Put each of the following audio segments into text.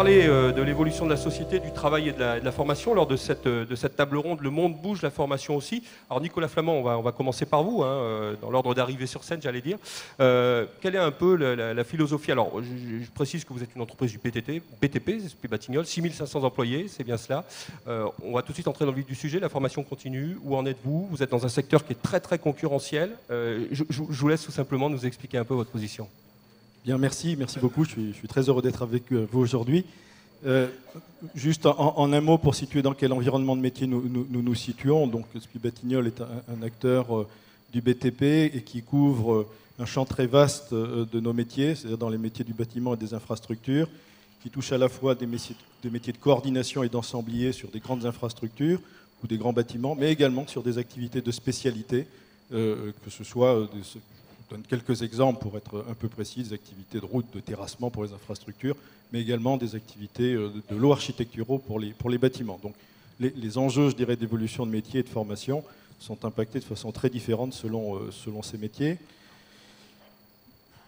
parler de l'évolution de la société, du travail et de la formation lors de cette table ronde. Le monde bouge, la formation aussi. Alors Nicolas Flamand, on va commencer par vous, hein, dans l'ordre d'arrivée sur scène, j'allais dire. Quelle est un peu la philosophie? Alors, je précise que vous êtes une entreprise du BTP, SP Batignolles, 6500 employés, c'est bien cela. On va tout de suite entrer dans le vif du sujet, la formation continue. Où en êtes-vous? Vous êtes dans un secteur qui est très très concurrentiel. Je vous laisse tout simplement nous expliquer un peu votre position. Bien, merci beaucoup. Je suis très heureux d'être avec vous aujourd'hui. Juste en un mot pour situer dans quel environnement de métier nous situons. Donc, SP Batignolles est un acteur du BTP et qui couvre un champ très vaste de nos métiers, c'est-à-dire dans les métiers du bâtiment et des infrastructures, qui touche à la fois des métiers de coordination et d'ensemblier sur des grandes infrastructures ou des grands bâtiments, mais également sur des activités de spécialité, que ce soit je donne quelques exemples pour être un peu précis, des activités de route, de terrassement pour les infrastructures, mais également des activités de lots architecturaux pour les bâtiments. Donc les enjeux, je dirais, d'évolution de métier et de formation sont impactés de façon très différente selon ces métiers.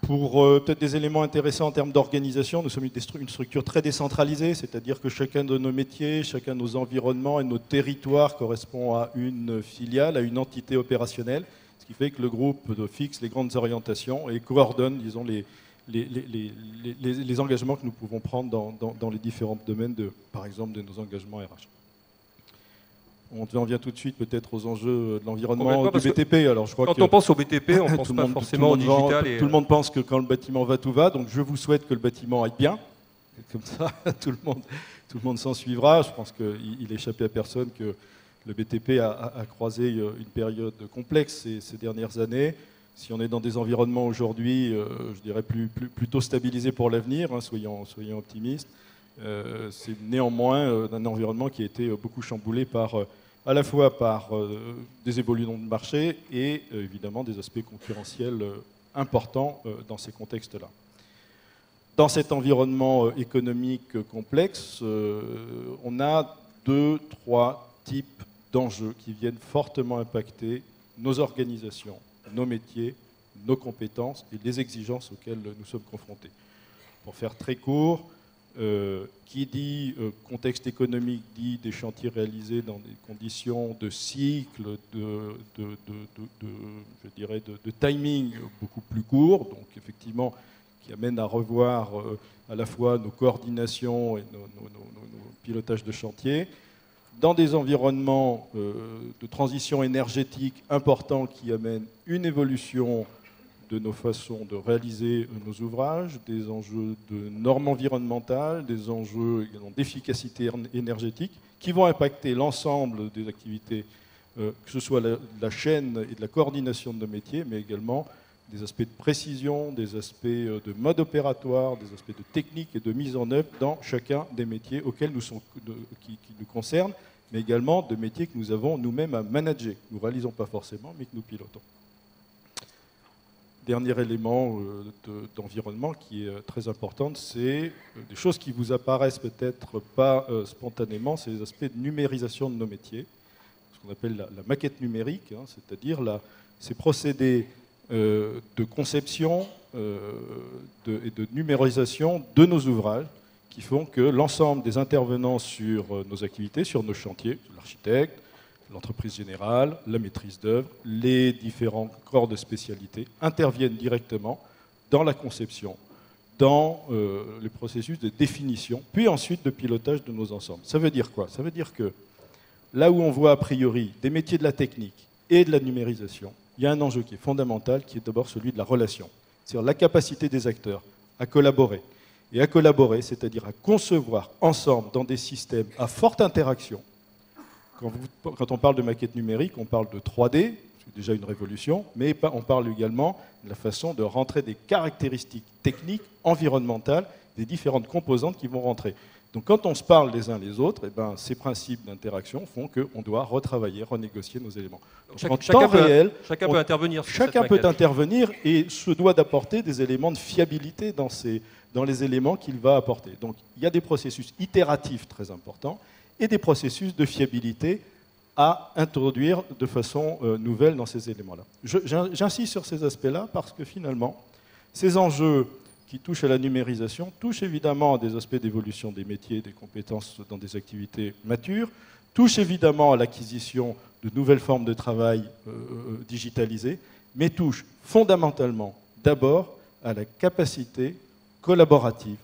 Pour peut-être des éléments intéressants en termes d'organisation, nous sommes une structure très décentralisée, c'est-à-dire que chacun de nos métiers, chacun de nos environnements et nos territoires correspond à une filiale, à une entité opérationnelle. Ce qui fait que le groupe fixe les grandes orientations et coordonne, disons, les engagements que nous pouvons prendre dans les différents domaines, par exemple, de nos engagements RH. On vient tout de suite peut-être aux enjeux de l'environnement du BTP. Alors, je crois quand on pense au BTP, on ne pense pas forcément au digital. Tout le monde pense que quand le bâtiment va, tout va. Donc je vous souhaite que le bâtiment aille bien. Comme ça, tout le monde s'en suivra. Je pense qu'il échappait à personne que le BTP a croisé une période complexe ces dernières années. Si on est dans des environnements aujourd'hui, je dirais plutôt stabilisés pour l'avenir, hein, soyons optimistes, c'est néanmoins un environnement qui a été beaucoup chamboulé à la fois par des évolutions de marché et évidemment des aspects concurrentiels importants dans ces contextes-là. Dans cet environnement économique complexe, on a 2-3 types d'enjeux qui viennent fortement impacter nos organisations, nos métiers, nos compétences et les exigences auxquelles nous sommes confrontés. Pour faire très court, qui dit contexte économique dit des chantiers réalisés dans des conditions de cycle, je dirais de timing beaucoup plus court, donc effectivement qui amène à revoir à la fois nos coordinations et nos pilotages de chantier, dans des environnements de transition énergétique importants qui amènent une évolution de nos façons de réaliser nos ouvrages, des enjeux de normes environnementales, des enjeux d'efficacité énergétique, qui vont impacter l'ensemble des activités, que ce soit la chaîne et de la coordination de nos métiers, mais également des aspects de précision, des aspects de mode opératoire, des aspects de technique et de mise en œuvre dans chacun des métiers qui nous concernent, mais également de métiers que nous avons nous-mêmes à manager. Nous ne réalisons pas forcément, mais que nous pilotons. Dernier élément d'environnement qui est très important, c'est des choses qui vous apparaissent peut-être pas spontanément, c'est les aspects de numérisation de nos métiers, ce qu'on appelle la maquette numérique, hein, c'est-à-dire ces procédés de conception et de numérisation de nos ouvrages qui font que l'ensemble des intervenants sur nos activités, sur nos chantiers, l'architecte, l'entreprise générale, la maîtrise d'œuvre, les différents corps de spécialité interviennent directement dans la conception, dans les processus de définition, puis ensuite de pilotage de nos ensembles. Ça veut dire quoi? Ça veut dire que là où on voit a priori des métiers de la technique et de la numérisation, il y a un enjeu qui est fondamental, qui est d'abord celui de la relation. C'est-à-dire la capacité des acteurs à collaborer. Et à collaborer, c'est-à-dire à concevoir ensemble dans des systèmes à forte interaction. Quand on parle de maquette numérique, on parle de 3D, c'est déjà une révolution, mais on parle également de la façon de rentrer des caractéristiques techniques, environnementales, des différentes composantes qui vont rentrer. Donc quand on se parle les uns les autres, ces principes d'interaction font qu'on doit retravailler, renégocier nos éléments. Donc, chacun peut intervenir. Chacun peut intervenir et se doit d'apporter des éléments de fiabilité dans les éléments qu'il va apporter. Donc il y a des processus itératifs très importants et des processus de fiabilité à introduire de façon nouvelle dans ces éléments-là. J'insiste sur ces aspects-là parce que finalement, ces enjeux qui touche à la numérisation, touche évidemment à des aspects d'évolution des métiers, des compétences dans des activités matures, touche évidemment à l'acquisition de nouvelles formes de travail digitalisées, mais touche fondamentalement d'abord à la capacité collaborative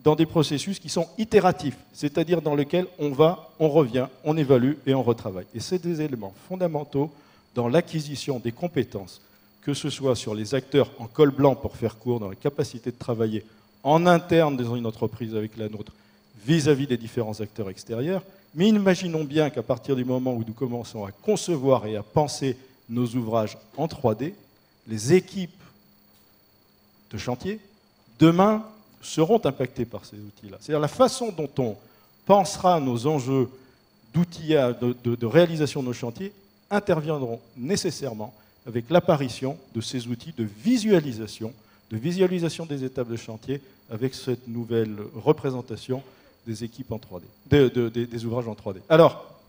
dans des processus qui sont itératifs, c'est-à-dire dans lesquels on va, on revient, on évalue et on retravaille. Et c'est des éléments fondamentaux dans l'acquisition des compétences, que ce soit sur les acteurs en col blanc pour faire court, dans la capacité de travailler en interne dans une entreprise avec la nôtre, vis-à-vis des différents acteurs extérieurs. Mais imaginons bien qu'à partir du moment où nous commençons à concevoir et à penser nos ouvrages en 3D, les équipes de chantier, demain, seront impactées par ces outils-là. C'est-à-dire la façon dont on pensera nos enjeux d'outillage, de réalisation de nos chantiers, interviendront nécessairement avec l'apparition de ces outils de visualisation des étapes de chantier, avec cette nouvelle représentation des équipes en 3D, des ouvrages en 3D. Alors,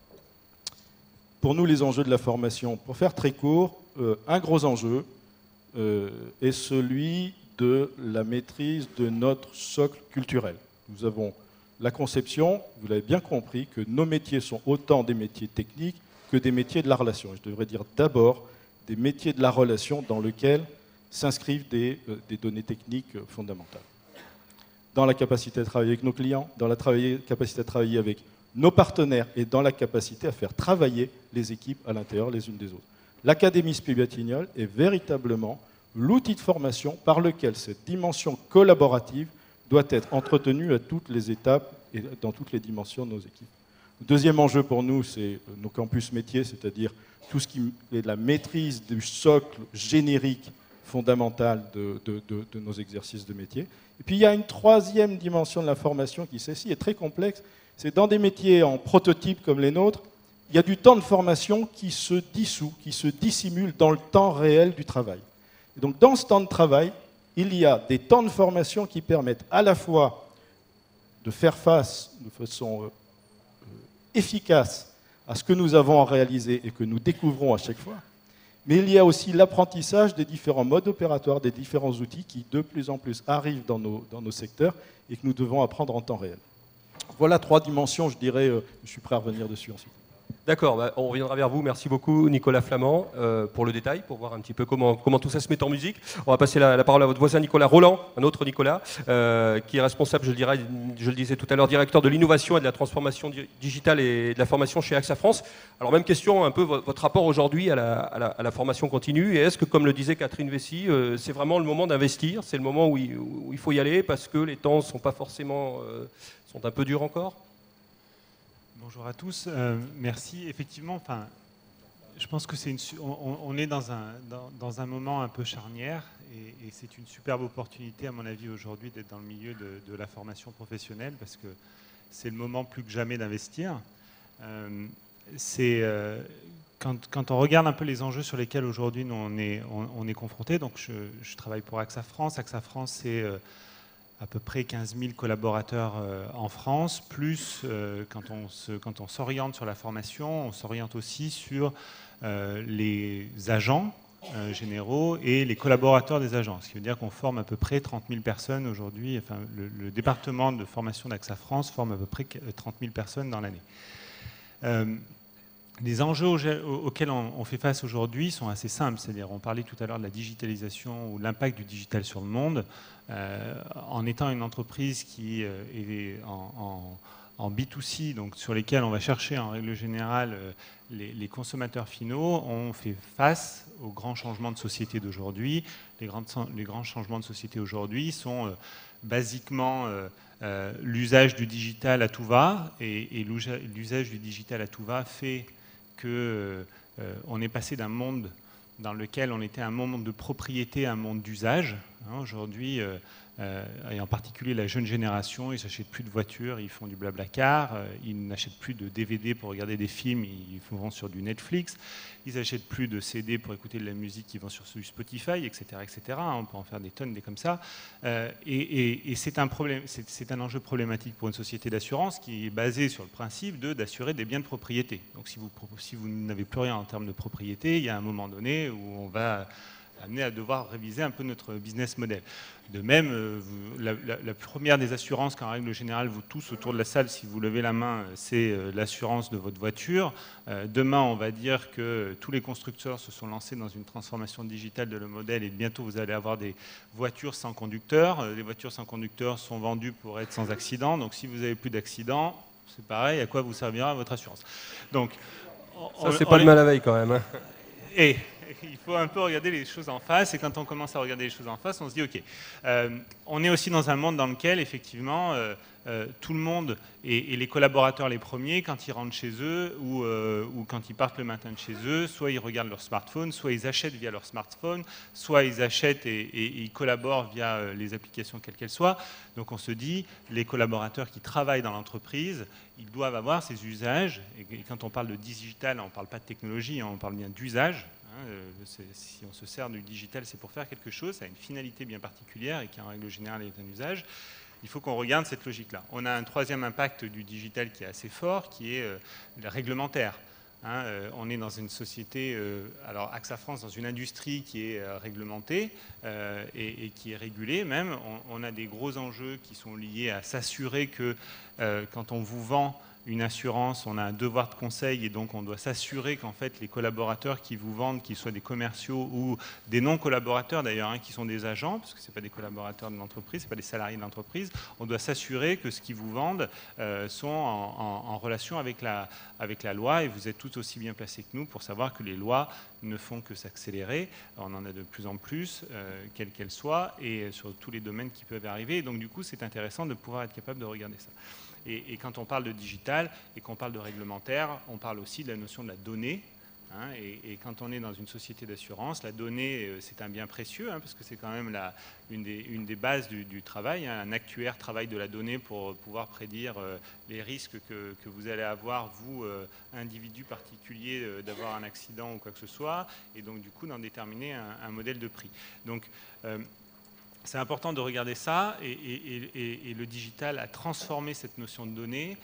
pour nous, les enjeux de la formation, pour faire très court, un gros enjeu est celui de la maîtrise de notre socle culturel. Nous avons la conception, vous l'avez bien compris, que nos métiers sont autant des métiers techniques que des métiers de la relation. Je devrais dire d'abord des métiers de la relation dans lesquels s'inscrivent des données techniques fondamentales. Dans la capacité à travailler avec nos clients, dans la capacité à travailler avec nos partenaires et dans la capacité à faire travailler les équipes à l'intérieur les unes des autres. L'Académie Spies-Batignolles est véritablement l'outil de formation par lequel cette dimension collaborative doit être entretenue à toutes les étapes et dans toutes les dimensions de nos équipes. Le deuxième enjeu pour nous, c'est nos campus métiers, c'est-à-dire tout ce qui est la maîtrise du socle générique fondamental de nos exercices de métier. Et puis il y a une troisième dimension de la formation qui, celle-ci, est très complexe. C'est dans des métiers en prototype comme les nôtres, il y a du temps de formation qui se dissout, qui se dissimule dans le temps réel du travail. Et donc dans ce temps de travail, il y a des temps de formation qui permettent à la fois de faire face de façon efficace à ce que nous avons à réaliser et que nous découvrons à chaque fois, mais il y a aussi l'apprentissage des différents modes opératoires, des différents outils qui de plus en plus arrivent dans nos secteurs et que nous devons apprendre en temps réel. Voilà 3 dimensions, je dirais, je suis prêt à revenir dessus ensuite. D'accord, bah, on reviendra vers vous. Merci beaucoup Nicolas Flamand pour le détail, pour voir un petit peu comment tout ça se met en musique. On va passer la parole à votre voisin Nicolas Roland, un autre Nicolas, qui est responsable, je le disais tout à l'heure, directeur de l'innovation et de la transformation digitale et de la formation chez AXA France. Alors même question, un peu votre rapport aujourd'hui à la formation continue. Et est-ce que, comme le disait Catherine Vessy, c'est vraiment le moment d'investir, c'est le moment où il faut y aller parce que les temps sont pas forcément, sont un peu durs encore? Bonjour à tous, merci. Effectivement, je pense que on est dans un moment un peu charnière et c'est une superbe opportunité, à mon avis, aujourd'hui d'être dans le milieu de la formation professionnelle parce que c'est le moment plus que jamais d'investir. Quand on regarde un peu les enjeux sur lesquels aujourd'hui on est confronté, donc je travaille pour AXA France. AXA France, c'est à peu près 15 000 collaborateurs en France, plus quand on s'oriente sur la formation, on s'oriente aussi sur les agents généraux et les collaborateurs des agents. Ce qui veut dire qu'on forme à peu près 30 000 personnes aujourd'hui. Enfin, le département de formation d'AXA France forme à peu près 30 000 personnes dans l'année. Les enjeux auxquels on fait face aujourd'hui sont assez simples, c'est-à-dire on parlait tout à l'heure de la digitalisation ou l'impact du digital sur le monde. En étant une entreprise qui est en B2C, donc sur lesquels on va chercher en règle générale les consommateurs finaux, on fait face aux grands changements de société d'aujourd'hui. Les grands changements de société aujourd'hui sont basiquement l'usage du digital à tout va, et l'usage du digital à tout va fait qu'on est passé d'un monde dans lequel on était un monde de propriété à un monde d'usage. Aujourd'hui, et en particulier la jeune génération, ils n'achètent plus de voitures, ils font du blablacar, ils n'achètent plus de DVD pour regarder des films, ils vont sur du Netflix, ils n'achètent plus de CD pour écouter de la musique, ils vont sur du Spotify, etc., etc. On peut en faire des tonnes, des comme ça. Et c'est un problème, c'est un enjeu problématique pour une société d'assurance qui est basée sur le principe d'assurer des biens de propriété. Donc si vous n'avez plus rien en termes de propriété, il y a un moment donné où on va amené à devoir réviser un peu notre business model. De même, la première des assurances qu'en règle générale, vous tous autour de la salle, si vous levez la main, c'est l'assurance de votre voiture. Demain, on va dire que tous les constructeurs se sont lancés dans une transformation digitale de le modèle et bientôt vous allez avoir des voitures sans conducteur. Les voitures sans conducteur sont vendues pour être sans accident. Donc si vous n'avez plus d'accident, c'est pareil, à quoi vous servira votre assurance? Donc, ça, c'est pas de mal à veille quand même. Hein. Et il faut un peu regarder les choses en face, et quand on commence à regarder les choses en face, on se dit, ok, on est aussi dans un monde dans lequel, effectivement, tout le monde, et les collaborateurs les premiers, quand ils rentrent chez eux, ou quand ils partent le matin de chez eux, soit ils regardent leur smartphone, soit ils achètent via leur smartphone, soit ils achètent et ils collaborent via les applications quelles qu'elles soient. Donc on se dit, les collaborateurs qui travaillent dans l'entreprise, ils doivent avoir ces usages, et quand on parle de digital, on ne parle pas de technologie, on parle bien d'usage. Si on se sert du digital, c'est pour faire quelque chose, ça a une finalité bien particulière et qui en règle générale est un usage. Il faut qu'on regarde cette logique-là. On a un troisième impact du digital qui est assez fort, qui est réglementaire. On est dans une société, alors AXA France, dans une industrie qui est réglementée et qui est régulée même. On a des gros enjeux qui sont liés à s'assurer que quand on vous vend une assurance, on a un devoir de conseil et donc on doit s'assurer qu'en fait les collaborateurs qui vous vendent, qu'ils soient des commerciaux ou des non-collaborateurs d'ailleurs, qui sont des agents, parce que ce n'est pas des collaborateurs de l'entreprise, ce n'est pas des salariés de l'entreprise, on doit s'assurer que ce qu'ils vous vendent sont en relation avec la loi, et vous êtes tout aussi bien placés que nous pour savoir que les lois ne font que s'accélérer. On en a de plus en plus, quelles qu'elles soient, et sur tous les domaines qui peuvent arriver. Et donc du coup, c'est intéressant de pouvoir être capable de regarder ça. Et quand on parle de digital et qu'on parle de réglementaire, on parle aussi de la notion de la donnée. Et quand on est dans une société d'assurance, la donnée, c'est un bien précieux, parce que c'est quand même une des bases du travail. Un actuaire travaille de la donnée pour pouvoir prédire les risques que vous allez avoir, vous, individu particulier, d'avoir un accident ou quoi que ce soit, et donc du coup d'en déterminer un modèle de prix. Donc, c'est important de regarder ça, et le digital a transformé cette notion de données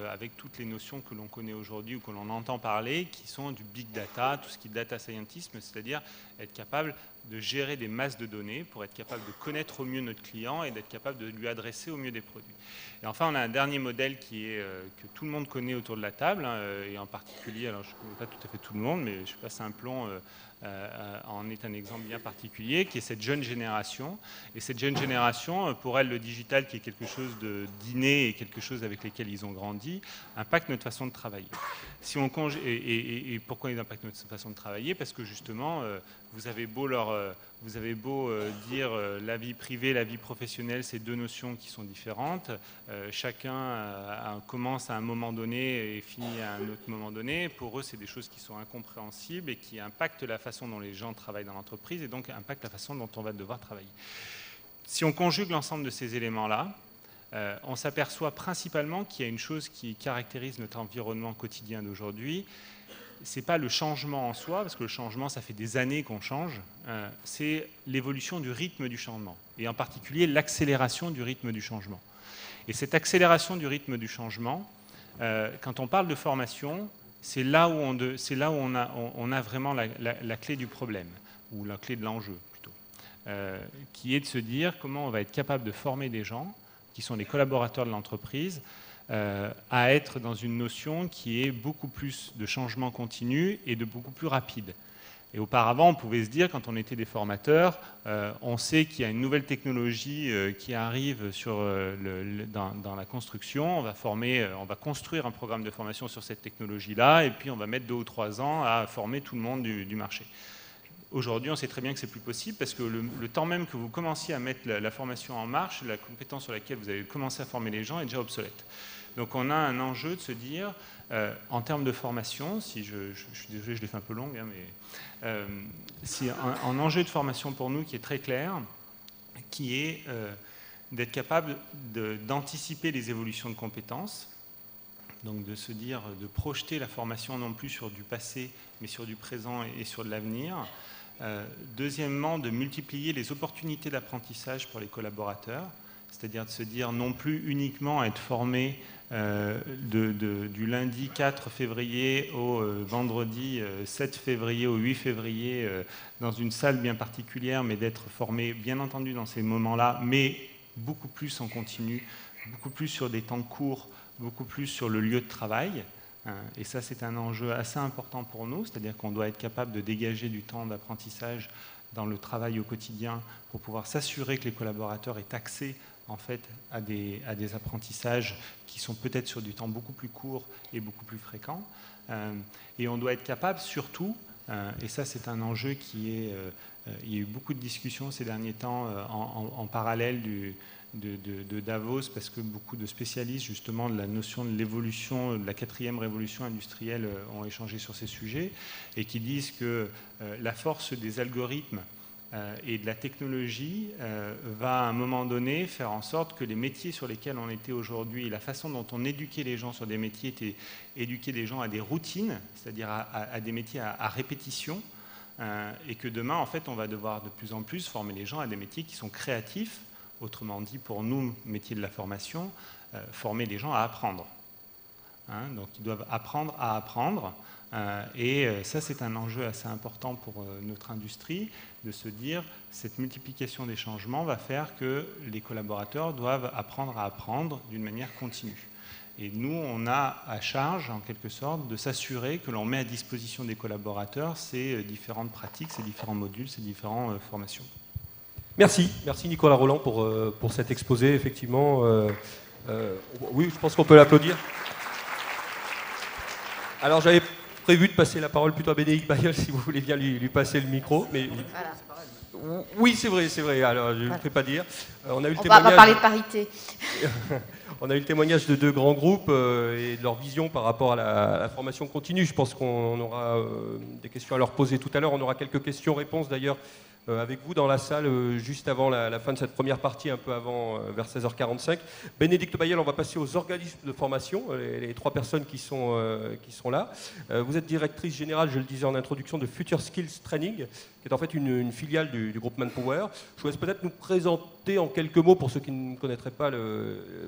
avec toutes les notions que l'on connaît aujourd'hui ou que l'on entend parler, qui sont du big data, tout ce qui est data scientisme, c'est-à-dire être capable de gérer des masses de données pour être capable de connaître au mieux notre client et d'être capable de lui adresser au mieux des produits. Et enfin, on a un dernier modèle que tout le monde connaît autour de la table, et en particulier, alors je ne connais pas tout à fait tout le monde, mais je passe un plomb en est un exemple bien particulier, qui est cette jeune génération. Et cette jeune génération, pour elle, le digital, qui est quelque chose d'inné et quelque chose avec lequel ils ont grandi, impacte notre façon de travailler. Et pourquoi il impacte notre façon de travailler? Parce que justement, vous avez beau dire la vie privée, la vie professionnelle, c'est deux notions qui sont différentes. Chacun commence à un moment donné et finit à un autre moment donné. Pour eux, c'est des choses qui sont incompréhensibles et qui impactent la façon dont les gens travaillent dans l'entreprise et donc impactent la façon dont on va devoir travailler. Si on conjugue l'ensemble de ces éléments-là, on s'aperçoit principalement qu'il y a une chose qui caractérise notre environnement quotidien d'aujourd'hui. Ce n'est pas le changement en soi, parce que le changement, ça fait des années qu'on change, c'est l'évolution du rythme du changement, et en particulier l'accélération du rythme du changement. Et cette accélération du rythme du changement, quand on parle de formation, c'est là où on a vraiment la clé du problème, ou la clé de l'enjeu plutôt, qui est de se dire comment on va être capable de former des gens qui sont les collaborateurs de l'entreprise, à être dans une notion qui est beaucoup plus de changement continu et de beaucoup plus rapide. Et auparavant, on pouvait se dire, quand on était des formateurs, on sait qu'il y a une nouvelle technologie qui arrive dans la construction, on va construire un programme de formation sur cette technologie-là, et puis on va mettre 2 ou 3 ans à former tout le monde du marché. Aujourd'hui, on sait très bien que ce n'est plus possible parce que le temps même que vous commenciez à mettre la formation en marche, la compétence sur laquelle vous avez commencé à former les gens est déjà obsolète. Donc on a un enjeu de se dire, en termes de formation, si je suis désolé, je l'ai fait un peu longue, mais un enjeu de formation pour nous qui est très clair, qui est d'être capable d'anticiper les évolutions de compétences, donc de se dire, de projeter la formation non plus sur du passé, mais sur du présent et sur de l'avenir. Deuxièmement, de multiplier les opportunités d'apprentissage pour les collaborateurs, c'est-à-dire de se dire non plus uniquement à être formé du lundi 4 février au vendredi 7 février au 8 février dans une salle bien particulière, mais d'être formé bien entendu dans ces moments-là, mais beaucoup plus en continu, beaucoup plus sur des temps courts, beaucoup plus sur le lieu de travail. Et ça, c'est un enjeu assez important pour nous, c'est-à-dire qu'on doit être capable de dégager du temps d'apprentissage dans le travail au quotidien pour pouvoir s'assurer que les collaborateurs aient accès en fait, à des apprentissages qui sont peut-être sur du temps beaucoup plus court et beaucoup plus fréquent. Et on doit être capable surtout, et ça c'est un enjeu qui est... il y a eu beaucoup de discussions ces derniers temps en parallèle de Davos, parce que beaucoup de spécialistes justement de la notion de l'évolution, de la 4e révolution industrielle ont échangé sur ces sujets, et qui disent que la force des algorithmes et de la technologie va à un moment donné faire en sorte que les métiers sur lesquels on était aujourd'hui, la façon dont on éduquait les gens sur des métiers était éduquer les gens à des routines, c'est-à-dire à des métiers à répétition, et que demain, en fait, on va devoir de plus en plus former les gens à des métiers qui sont créatifs, autrement dit, pour nous, métiers de la formation, former les gens à apprendre. Donc, ils doivent apprendre à apprendre. Et ça, c'est un enjeu assez important pour notre industrie, de se dire cette multiplication des changements va faire que les collaborateurs doivent apprendre à apprendre d'une manière continue. Et nous, on a à charge, en quelque sorte, de s'assurer que l'on met à disposition des collaborateurs ces différentes pratiques, ces différents modules, ces différentes formations. Merci Nicolas Rolland pour cet exposé, effectivement. Oui, je pense qu'on peut l'applaudir. Alors j'avais prévu de passer la parole plutôt à Bénédicte Bailleul, si vous voulez bien lui passer le micro. Mais... Voilà. Oui, c'est vrai. Alors, je ne fais pas dire. On va parler de parité. On a eu le témoignage de 2 grands groupes et de leur vision par rapport à la formation continue. Je pense qu'on aura des questions à leur poser tout à l'heure. On aura quelques questions-réponses d'ailleurs avec vous dans la salle juste avant la fin de cette première partie, un peu avant, vers 16h45. Bénédicte Bailleul, on va passer aux organismes de formation, les 3 personnes qui sont là. Vous êtes directrice générale, je le disais en introduction, de Future Skills Training, qui est en fait une filiale du groupe Manpower. Je vous laisse peut-être nous présenter en quelques mots, pour ceux qui ne connaîtraient pas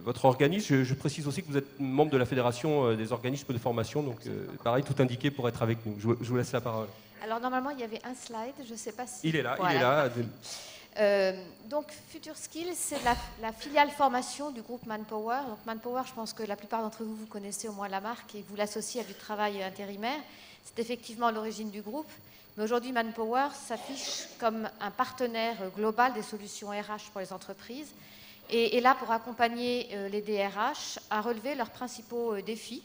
votre organisme. Je précise aussi que vous êtes membre de la Fédération des organismes de formation, donc pareil, tout indiqué pour être avec nous. Je vous laisse la parole. Alors normalement, il y avait un slide, je ne sais pas si... Il est là, voilà. il est là. Donc Future Skills, c'est la filiale formation du groupe Manpower. Donc Manpower, je pense que la plupart d'entre vous connaissez au moins la marque et vous l'associez à du travail intérimaire. C'est effectivement l'origine du groupe. Mais aujourd'hui, Manpower s'affiche comme un partenaire global des solutions RH pour les entreprises et est là pour accompagner les DRH à relever leurs principaux défis.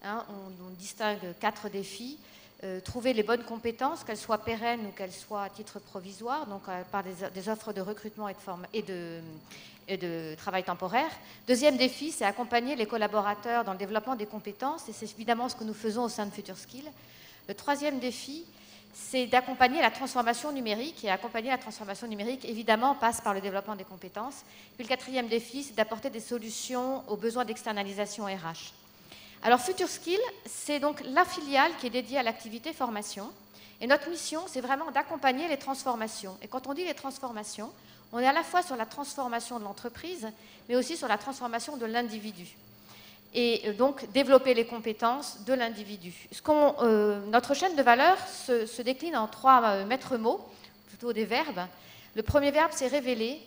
On distingue 4 défis. Trouver les bonnes compétences, qu'elles soient pérennes ou qu'elles soient à titre provisoire, donc par des offres de recrutement et de travail temporaire. Deuxième défi, c'est accompagner les collaborateurs dans le développement des compétences, et c'est évidemment ce que nous faisons au sein de Future Skills. Le troisième défi, c'est d'accompagner la transformation numérique, et accompagner la transformation numérique, évidemment, passe par le développement des compétences. Puis le 4e défi, c'est d'apporter des solutions aux besoins d'externalisation RH. Alors Future Skills, c'est donc la filiale qui est dédiée à l'activité formation. Et notre mission, c'est vraiment d'accompagner les transformations. Et quand on dit les transformations, on est à la fois sur la transformation de l'entreprise, mais aussi sur la transformation de l'individu. Et donc développer les compétences de l'individu. Notre chaîne de valeur se décline en 3 maîtres mots, plutôt des verbes. Le premier verbe, c'est révéler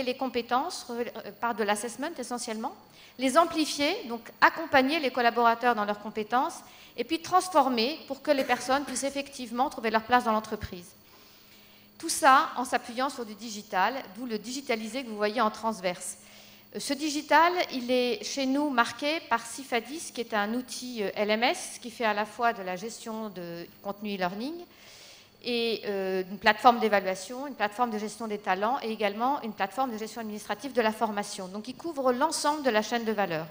les compétences par de l'assessment essentiellement, les amplifier, donc accompagner les collaborateurs dans leurs compétences, et puis transformer pour que les personnes puissent effectivement trouver leur place dans l'entreprise. Tout ça en s'appuyant sur du digital, d'où le digitalisé que vous voyez en transverse. Ce digital, il est chez nous marqué par Cifadis, qui est un outil LMS qui fait à la fois de la gestion de contenu e-learning, et une plateforme d'évaluation, une plateforme de gestion des talents et également une plateforme de gestion administrative de la formation. Donc il couvre l'ensemble de la chaîne de valeur.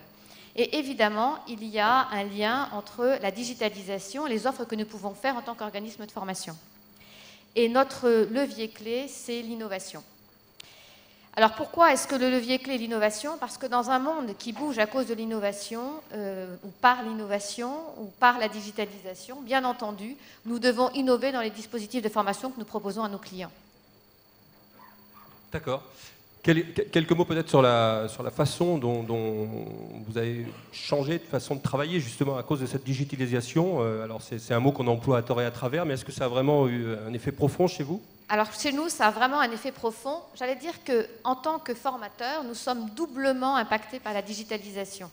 Et évidemment, il y a un lien entre la digitalisation et les offres que nous pouvons faire en tant qu'organisme de formation. Et notre levier clé, c'est l'innovation. Alors pourquoi est-ce que le levier clé est l'innovation? Parce que dans un monde qui bouge à cause de l'innovation, ou par l'innovation, ou par la digitalisation, bien entendu, nous devons innover dans les dispositifs de formation que nous proposons à nos clients. D'accord. Quelques mots peut-être sur la façon dont vous avez changé de façon de travailler justement à cause de cette digitalisation. Alors c'est un mot qu'on emploie à tort et à travers, mais est-ce que ça a vraiment eu un effet profond chez vous? Alors chez nous, ça a vraiment un effet profond. J'allais dire qu'en tant que formateurs, nous sommes doublement impactés par la digitalisation.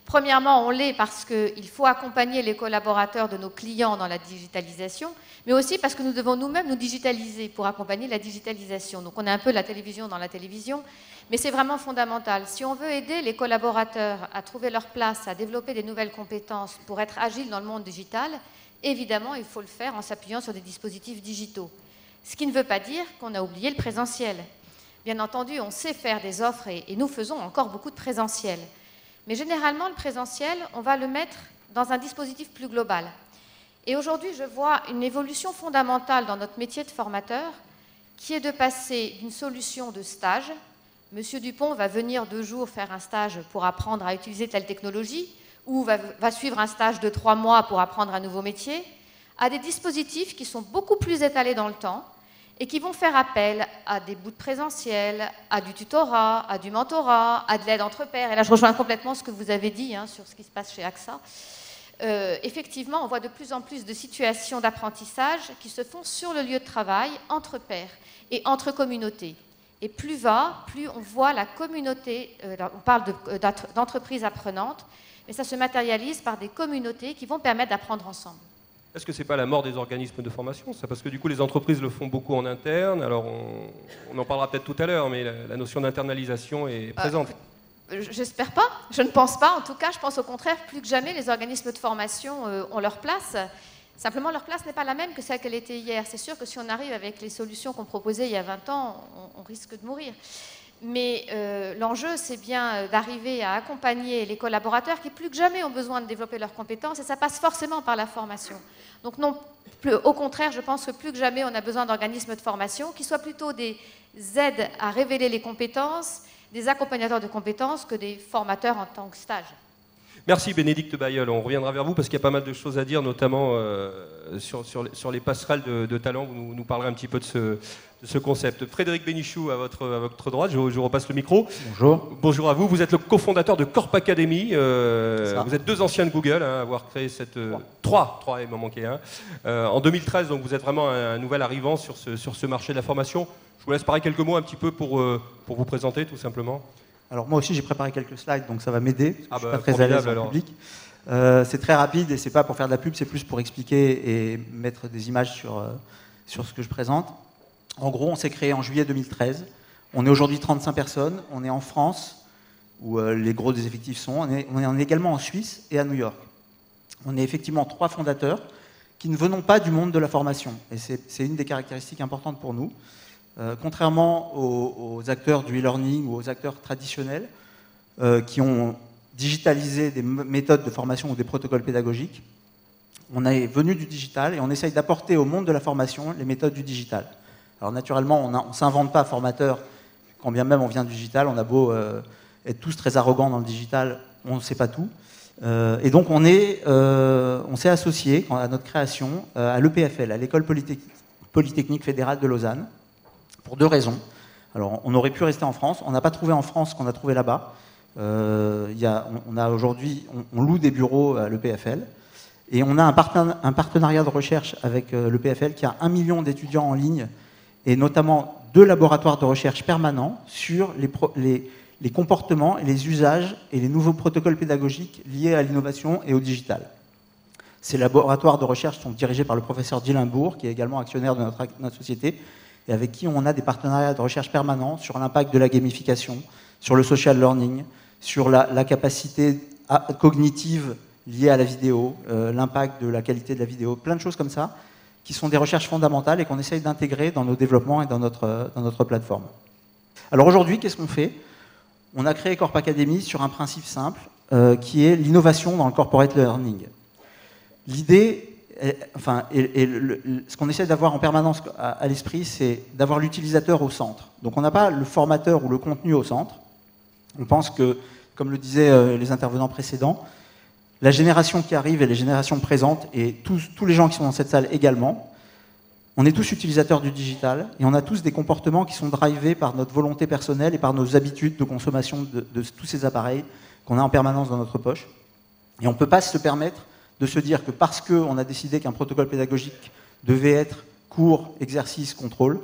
Premièrement, on l'est parce qu'il faut accompagner les collaborateurs de nos clients dans la digitalisation, mais aussi parce que nous devons nous-mêmes nous digitaliser pour accompagner la digitalisation. Donc on est un peu la télévision dans la télévision, mais c'est vraiment fondamental. Si on veut aider les collaborateurs à trouver leur place, à développer des nouvelles compétences pour être agiles dans le monde digital, évidemment, il faut le faire en s'appuyant sur des dispositifs digitaux. Ce qui ne veut pas dire qu'on a oublié le présentiel. Bien entendu, on sait faire des offres et nous faisons encore beaucoup de présentiel. Mais généralement, le présentiel, on va le mettre dans un dispositif plus global. Et aujourd'hui, je vois une évolution fondamentale dans notre métier de formateur, qui est de passer d'une solution de stage. Monsieur Dupont va venir 2 jours faire un stage pour apprendre à utiliser telle technologie, ou va suivre un stage de 3 mois pour apprendre un nouveau métier, à des dispositifs qui sont beaucoup plus étalés dans le temps, et qui vont faire appel à des bouts de présentiel, à du tutorat, à du mentorat, à de l'aide entre pairs. Et là, je rejoins complètement ce que vous avez dit sur ce qui se passe chez AXA. Effectivement, on voit de plus en plus de situations d'apprentissage qui se font sur le lieu de travail, entre pairs et entre communautés. Et plus on voit la communauté, on parle d'entreprises apprenantes, mais ça se matérialise par des communautés qui vont permettre d'apprendre ensemble. Est-ce que ce n'est pas la mort des organismes de formation, ça? Parce que du coup, les entreprises le font beaucoup en interne. Alors, on en parlera peut-être tout à l'heure, mais la notion d'internalisation est présente. J'espère pas, je ne pense pas. En tout cas, je pense au contraire, plus que jamais, les organismes de formation ont leur place. Simplement, leur place n'est pas la même que celle qu'elle était hier. C'est sûr que si on arrive avec les solutions qu'on proposait il y a 20 ans, on risque de mourir. Mais l'enjeu, c'est bien d'arriver à accompagner les collaborateurs qui, plus que jamais, ont besoin de développer leurs compétences, et ça passe forcément par la formation. Donc non, au contraire, je pense que plus que jamais, on a besoin d'organismes de formation qui soient plutôt des aides à révéler les compétences, des accompagnateurs de compétences, que des formateurs en tant que stage. Merci Bénédicte Bailleul, on reviendra vers vous parce qu'il y a pas mal de choses à dire, notamment sur les passerelles de talent. Vous nous parlerez un petit peu de ce concept. Frédéric Bénichou, à votre droite, je vous repasse le micro. Bonjour. Bonjour à vous, vous êtes le cofondateur de Corp Academy. Vous êtes 2 anciens de Google à avoir créé cette... 3, il m'en manquait un. En 2013, donc vous êtes vraiment un nouvel arrivant sur ce marché de la formation. Je vous laisse parler quelques mots un petit peu pour vous présenter tout simplement. Alors moi aussi j'ai préparé quelques slides, donc ça va m'aider, je ne suis pas très à l'aise en public. C'est très rapide et c'est pas pour faire de la pub, c'est plus pour expliquer et mettre des images sur ce que je présente. En gros, on s'est créé en juillet 2013. On est aujourd'hui 35 personnes. On est en France, où les gros des effectifs sont. On est également en Suisse et à New York. On est effectivement 3 fondateurs qui ne venons pas du monde de la formation. Et c'est une des caractéristiques importantes pour nous. Contrairement aux acteurs du e-learning ou aux acteurs traditionnels qui ont digitalisé des méthodes de formation ou des protocoles pédagogiques, on est venu du digital et on essaye d'apporter au monde de la formation les méthodes du digital. Alors naturellement, on ne s'invente pas formateur, quand bien même on vient du digital, on a beau être tous très arrogants dans le digital, on ne sait pas tout. Et donc on s'est associé à notre création à l'EPFL, à l'École Polytechnique Fédérale de Lausanne, pour 2 raisons. Alors on aurait pu rester en France, on n'a pas trouvé en France ce qu'on a trouvé là-bas. Aujourd'hui, on loue des bureaux à l'EPFL, et on a un partenariat de recherche avec l'EPFL qui a 1 million d'étudiants en ligne, et notamment 2 laboratoires de recherche permanents sur les comportements et les usages et les nouveaux protocoles pédagogiques liés à l'innovation et au digital. Ces laboratoires de recherche sont dirigés par le professeur Dillenbourg, qui est également actionnaire de notre société, et avec qui on a des partenariats de recherche permanents sur l'impact de la gamification, sur le social learning, sur la capacité cognitive liée à la vidéo, l'impact de la qualité de la vidéo, plein de choses comme ça, qui sont des recherches fondamentales et qu'on essaye d'intégrer dans nos développements et dans notre plateforme. Alors aujourd'hui, qu'est-ce qu'on fait? On a créé Corp Academy sur un principe simple, qui est l'innovation dans le corporate learning. L'idée, ce qu'on essaie d'avoir en permanence à l'esprit, c'est d'avoir l'utilisateur au centre. Donc on n'a pas le formateur ou le contenu au centre. On pense que, comme le disaient les intervenants précédents, la génération qui arrive et les générations présentes, et tous les gens qui sont dans cette salle également, On est tous utilisateurs du digital et on a tous des comportements qui sont drivés par notre volonté personnelle et par nos habitudes de consommation de tous ces appareils qu'on a en permanence dans notre poche. Et on ne peut pas se permettre de se dire que parce qu'on a décidé qu'un protocole pédagogique devait être cours, exercice, contrôle,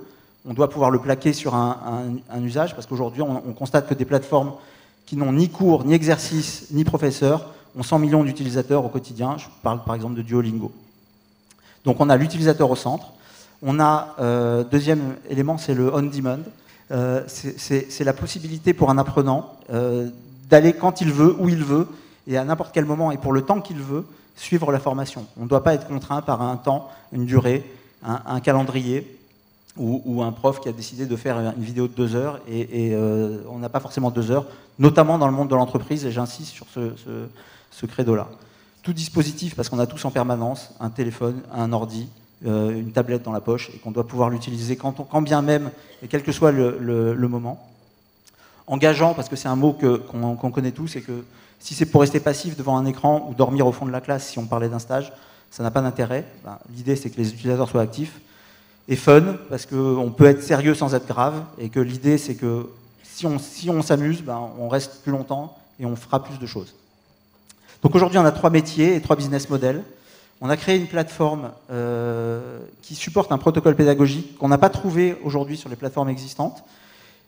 on doit pouvoir le plaquer sur un usage, parce qu'aujourd'hui, on constate que des plateformes qui n'ont ni cours, ni exercice, ni professeur ont 100 millions d'utilisateurs au quotidien. Je parle par exemple de Duolingo. Donc on a l'utilisateur au centre. On a, deuxième élément, c'est le on-demand. C'est la possibilité pour un apprenant d'aller quand il veut, où il veut, et à n'importe quel moment, et pour le temps qu'il veut, suivre la formation. On ne doit pas être contraint par un temps, une durée, un calendrier, ou un prof qui a décidé de faire une vidéo de 2 heures, et on n'a pas forcément 2 heures, notamment dans le monde de l'entreprise, et j'insiste sur ce credo-là. Tout dispositif, parce qu'on a tous en permanence un téléphone, un ordi, une tablette dans la poche, et qu'on doit pouvoir l'utiliser quand bien même, et quel que soit le moment. Engageant, parce que c'est un mot qu'on connaît tous, et que si c'est pour rester passif devant un écran ou dormir au fond de la classe, si on parlait d'un stage, ça n'a pas d'intérêt. L'idée, c'est que les utilisateurs soient actifs. Et fun, parce qu'on peut être sérieux sans être grave, et que l'idée, c'est que si on s'amuse, on reste plus longtemps et on fera plus de choses. Donc aujourd'hui, on a 3 métiers et 3 business models. On a créé une plateforme qui supporte un protocole pédagogique qu'on n'a pas trouvé aujourd'hui sur les plateformes existantes.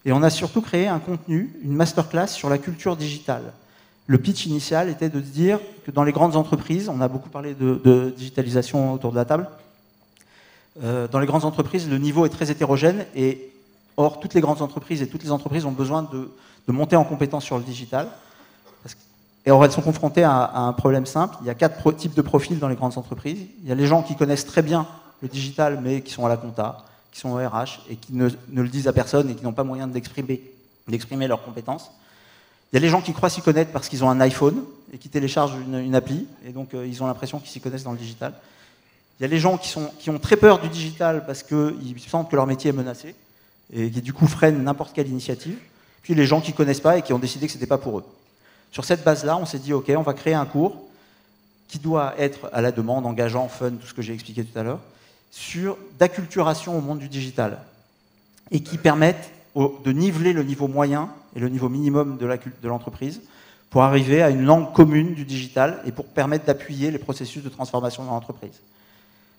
Et on a surtout créé un contenu, une masterclass sur la culture digitale. Le pitch initial était de dire que dans les grandes entreprises, on a beaucoup parlé de digitalisation autour de la table, dans les grandes entreprises, le niveau est très hétérogène, et or, toutes les grandes entreprises et toutes les entreprises ont besoin de monter en compétence sur le digital. Et or, elles sont confrontées à un problème simple. Il y a 4 types de profils dans les grandes entreprises. Il y a les gens qui connaissent très bien le digital, mais qui sont à la compta, qui sont au RH, et qui ne le disent à personne et qui n'ont pas moyen d'exprimer leurs compétences. Il y a les gens qui croient s'y connaître parce qu'ils ont un iPhone et qui téléchargent une appli, et donc ils ont l'impression qu'ils s'y connaissent dans le digital. Il y a les gens qui ont très peur du digital parce qu'ils sentent que leur métier est menacé et qui du coup freinent n'importe quelle initiative. Puis les gens qui ne connaissent pas et qui ont décidé que ce n'était pas pour eux. Sur cette base-là, on s'est dit, OK, on va créer un cours qui doit être à la demande, engageant, fun, tout ce que j'ai expliqué tout à l'heure, d'acculturation au monde du digital et qui permettent de niveler le niveau moyen et le niveau minimum de l'entreprise pour arriver à une langue commune du digital et pour permettre d'appuyer les processus de transformation dans l'entreprise.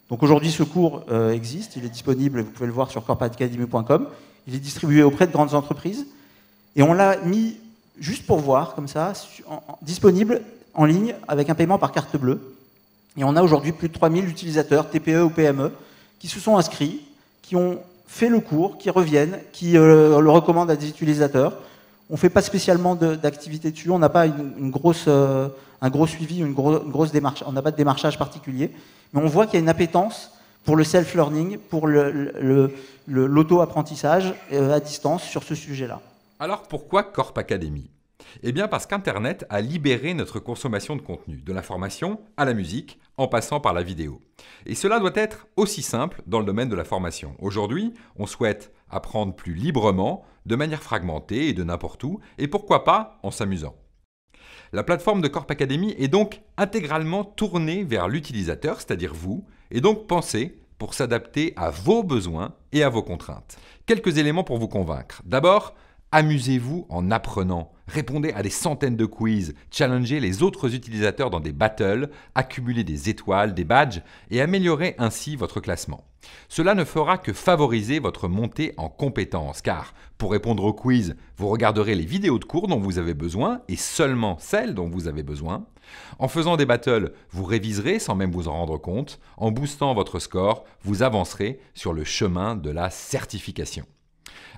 Donc aujourd'hui, ce cours existe, il est disponible, vous pouvez le voir sur corpacademy.com. Il est distribué auprès de grandes entreprises et on l'a mis juste pour voir, comme ça, disponible en ligne avec un paiement par carte bleue. Et on a aujourd'hui plus de 3000 utilisateurs, TPE ou PME, qui se sont inscrits, qui ont fait le cours, qui reviennent, qui le recommandent à des utilisateurs. On ne fait pas spécialement d'activité dessus, on n'a pas un gros suivi, une grosse démarche, on n'a pas de démarchage particulier, mais on voit qu'il y a une appétence pour le self-learning, pour l'auto-apprentissage à distance sur ce sujet-là. Alors pourquoi Corp Academy ? Eh bien parce qu'Internet a libéré notre consommation de contenu, de l'information à la musique, en passant par la vidéo. Et cela doit être aussi simple dans le domaine de la formation. Aujourd'hui, on souhaite apprendre plus librement, de manière fragmentée et de n'importe où, et pourquoi pas en s'amusant. La plateforme de Corp Academy est donc intégralement tournée vers l'utilisateur, c'est-à-dire vous, et donc pensée pour s'adapter à vos besoins et à vos contraintes. Quelques éléments pour vous convaincre. D'abord, amusez-vous en apprenant. Répondez à des centaines de quiz, challengez les autres utilisateurs dans des battles, accumulez des étoiles, des badges et améliorez ainsi votre classement. Cela ne fera que favoriser votre montée en compétences car pour répondre aux quiz, vous regarderez les vidéos de cours dont vous avez besoin et seulement celles dont vous avez besoin. En faisant des battles, vous réviserez sans même vous en rendre compte. En boostant votre score, vous avancerez sur le chemin de la certification.